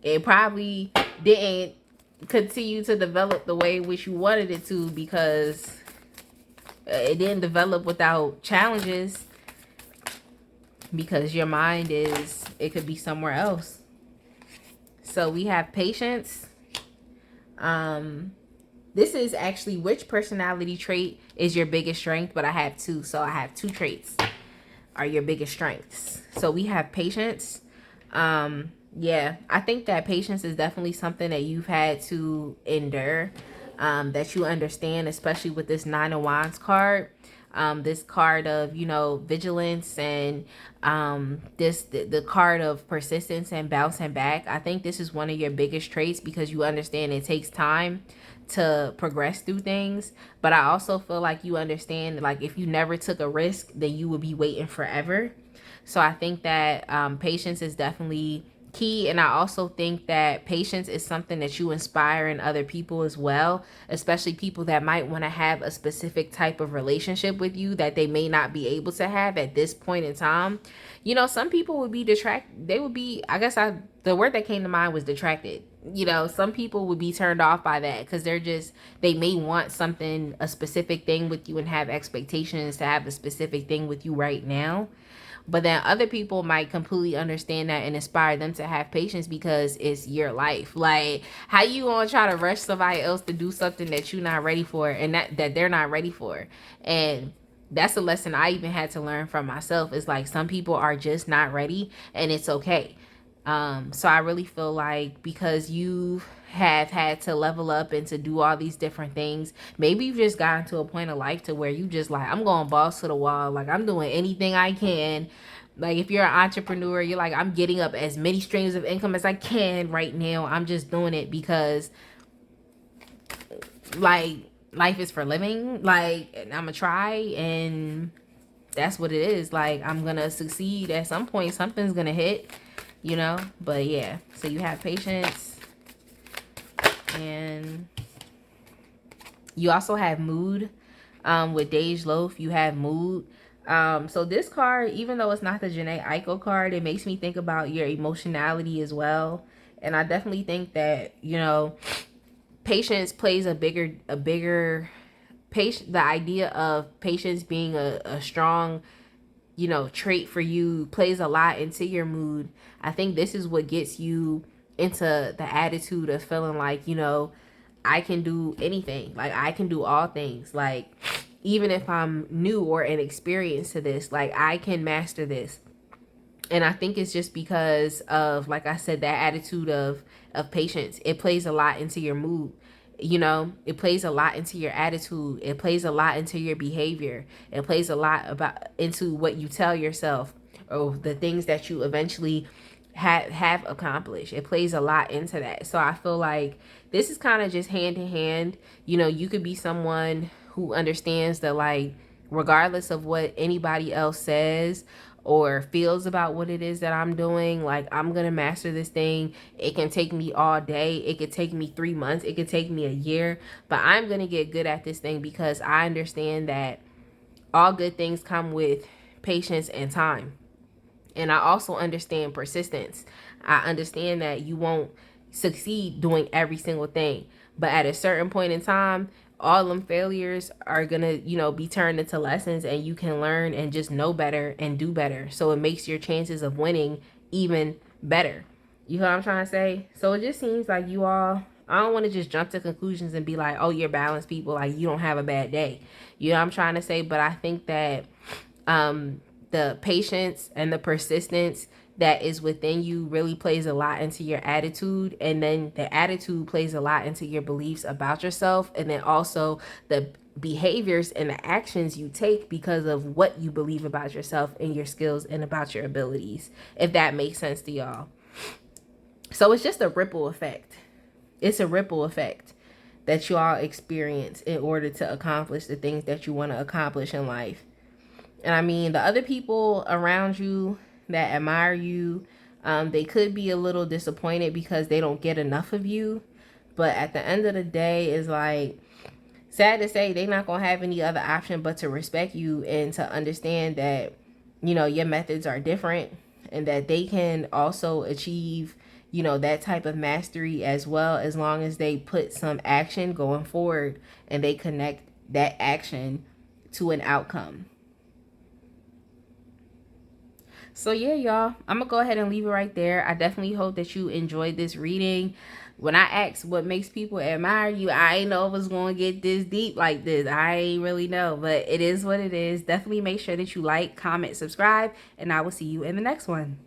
it probably didn't continue to develop the way in which you wanted it to, because it didn't develop without challenges, because your mind it could be somewhere else. So we have patience. This is actually which personality trait is your biggest strength, but I have two. So I have two traits are your biggest strengths. So we have patience. Yeah, I think that patience is definitely something that you've had to endure, that you understand, especially with this Nine of Wands card. This card of, you know, vigilance, and the card of persistence and bouncing back. I think this is one of your biggest traits, because you understand it takes time to progress through things. But I also feel like you understand, like, if you never took a risk, then you would be waiting forever. So I think that patience is definitely key. And I also think that patience is something that you inspire in other people as well, especially people that might want to have a specific type of relationship with you that they may not be able to have at this point in time. You know, some people would be they would be, the word that came to mind was detracted. You know, some people would be turned off by that, because they may want something, a specific thing with you, and have expectations to have a specific thing with you right now. But then other people might completely understand that and inspire them to have patience, because it's your life. Like, how you gonna try to rush somebody else to do something that you're not ready for, and that they're not ready for? And that's a lesson I even had to learn from myself. It's like, some people are just not ready, and it's okay. So I really feel like, because you have had to level up and to do all these different things, maybe you've just gotten to a point of life to where you just like, I'm going balls to the wall. Like, I'm doing anything I can. Like, if you're an entrepreneur, you're like, I'm getting up as many streams of income as I can right now. I'm just doing it because, like, life is for living. Like, I'm gonna try, and that's what it is. Like, I'm gonna succeed at some point. Something's gonna hit, you know. But yeah, so you have patience, and you also have mood. With Dej Loaf, you have mood. So this card, even though it's not the Janae Eiko card, it makes me think about your emotionality as well. And I definitely think that, you know, patience plays a bigger patient. The idea of patience being a strong, you know, trait for you plays a lot into your mood. I think this is what gets you into the attitude of feeling like, you know, I can do anything. Like, I can do all things. Like, even if I'm new or inexperienced to this, like, I can master this. And I think it's just because of, like I said, that attitude of patience. It plays a lot into your mood. You know, it plays a lot into your attitude. It plays a lot into your behavior. It plays a lot about into what you tell yourself, or the things that you eventually have accomplished. It plays a lot into that. So I feel like this is kind of just hand in hand. You know, you could be someone who understands that, like, regardless of what anybody else says or feels about what it is that I'm doing, like, I'm gonna master this thing. It can take me all day, it could take me 3 months, it could take me a year, but I'm gonna get good at this thing because I understand that all good things come with patience and time. And I also understand persistence. I understand that you won't succeed doing every single thing, but at a certain point in time, all them failures are gonna, you know, be turned into lessons, and you can learn and just know better and do better. So it makes your chances of winning even better. You know what I'm trying to say? So it just seems like you all, I don't want to just jump to conclusions and be like, oh, you're balanced people, like, you don't have a bad day. You know what I'm trying to say? But I think that the patience and the persistence that is within you really plays a lot into your attitude, and then the attitude plays a lot into your beliefs about yourself, and then also the behaviors and the actions you take because of what you believe about yourself and your skills and about your abilities, if that makes sense to y'all. So it's just a ripple effect. It's a ripple effect that you all experience in order to accomplish the things that you want to accomplish in life. And I mean, the other people around you that admire you, they could be a little disappointed because they don't get enough of you. But at the end of the day, it's like, sad to say, they're not going to have any other option but to respect you and to understand that, you know, your methods are different, and that they can also achieve, you know, that type of mastery as well, as long as they put some action going forward and they connect that action to an outcome. So yeah, y'all, I'm gonna go ahead and leave it right there. I definitely hope that you enjoyed this reading. When I asked what makes people admire you, I ain't know it was gonna get this deep like this. I ain't really know, but it is what it is. Definitely make sure that you like, comment, subscribe, and I will see you in the next one.